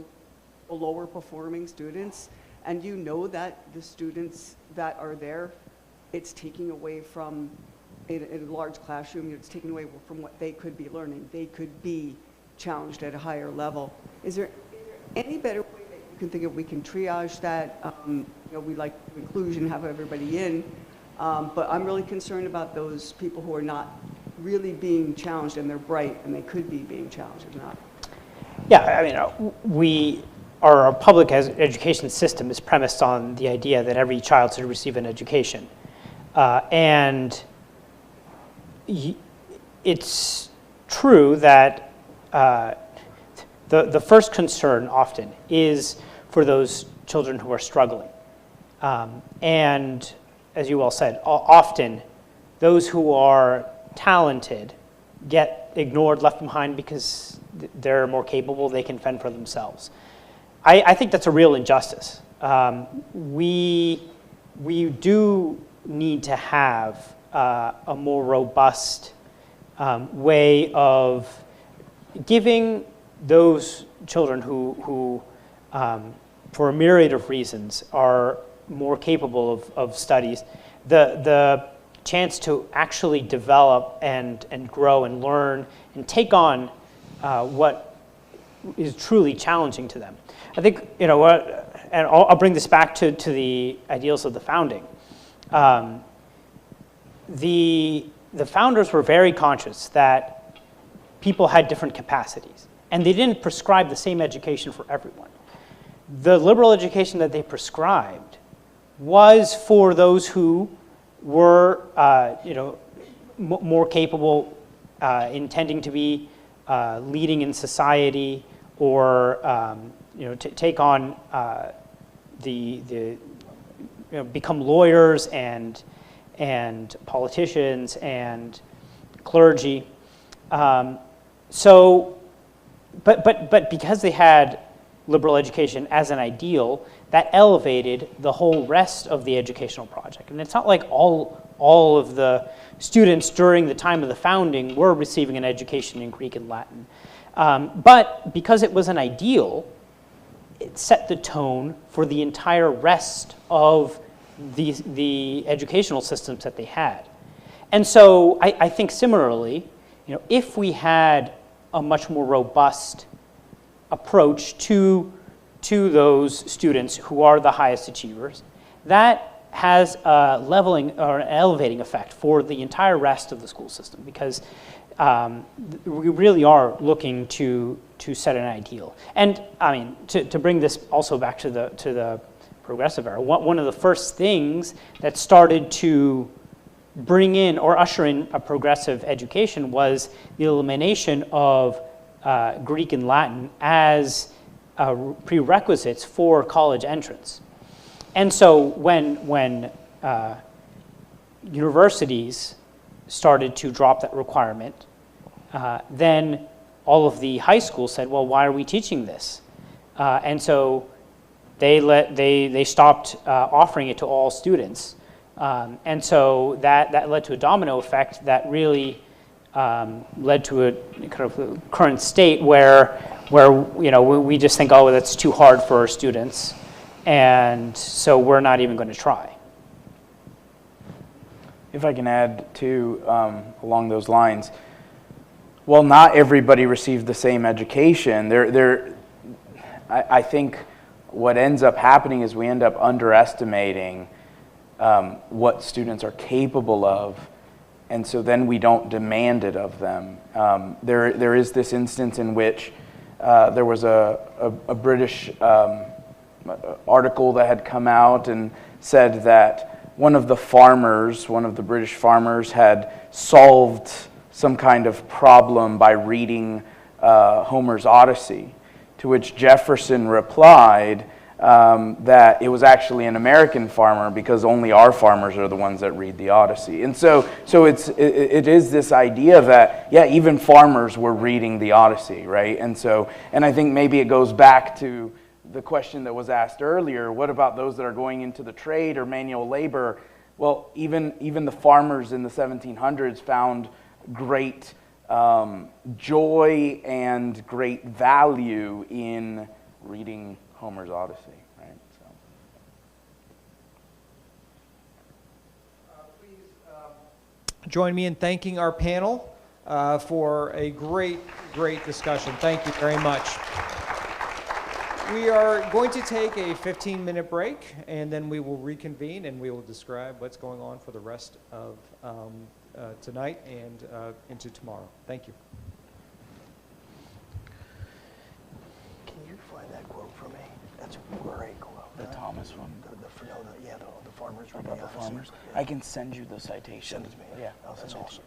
lower performing students, and you know that the students that are there, it's taking away from, in a large classroom, it's taking away from what they could be learning. They could be challenged at a higher level. Is there any better way that you can think of we can triage that? You know, we like inclusion, have everybody in, but I'm really concerned about those people who are not really being challenged, and they're bright, and they could be being challenged if not. Yeah, I mean, our public education system is premised on the idea that every child should receive an education. And it's true that the first concern often is for those children who are struggling. And as you all said, often those who are talented get ignored, left behind because they're more capable, they can fend for themselves. I think that's a real injustice. We do need to have a more robust way of giving those children who for a myriad of reasons, are more capable of studies, the chance to actually develop and grow and learn and take on what is truly challenging to them. I think, you know what, and I'll bring this back to the ideals of the founding. The founders were very conscious that people had different capacities, and they didn't prescribe the same education for everyone. The liberal education that they prescribed was for those who were, more capable, intending to be leading in society, or take on become lawyers and politicians and clergy. But because they had liberal education as an ideal, that elevated the whole rest of the educational project. And it's not like all of the students during the time of the founding were receiving an education in Greek and Latin. But because it was an ideal, it set the tone for the entire rest of the educational systems that they had. And so I think similarly, if we had a much more robust approach to those students who are the highest achievers, that has a leveling or an elevating effect for the entire rest of the school system, because we really are looking to set an ideal. And I mean, to bring this also back to the progressive era, one of the first things that started to bring in or usher in a progressive education was the elimination of Greek and Latin as prerequisites for college entrance. And so when universities started to drop that requirement, then all of the high schools said, well, why are we teaching this? And so they stopped offering it to all students. And so that led to a domino effect that really led to a kind of current state where we just think, oh, that's too hard for our students, and so we're not even going to try. If I can add too, along those lines, well, not everybody received the same education. I think what ends up happening is we end up underestimating what students are capable of, and so then we don't demand it of them. There is this instance in which there was a British article that had come out and said that one of the British farmers had solved some kind of problem by reading Homer's Odyssey, to which Jefferson replied that it was actually an American farmer, because only our farmers are the ones that read the Odyssey. And so it is this idea that, yeah, even farmers were reading the Odyssey, right? And I think maybe it goes back to the question that was asked earlier, what about those that are going into the trade or manual labor? Well, even the farmers in the 1700s found great joy and great value in reading Homer's Odyssey, right? So. Please join me in thanking our panel for a great discussion. Thank you very much. We are going to take a 15-minute break, and then we will reconvene, and we will describe what's going on for the rest of tonight and into tomorrow. Thank you. Can you find that quote for me? That's a great quote. The Thomas one. The farmers. About the farmers. I can send you the citation. Send it to me. Yeah, That's awesome.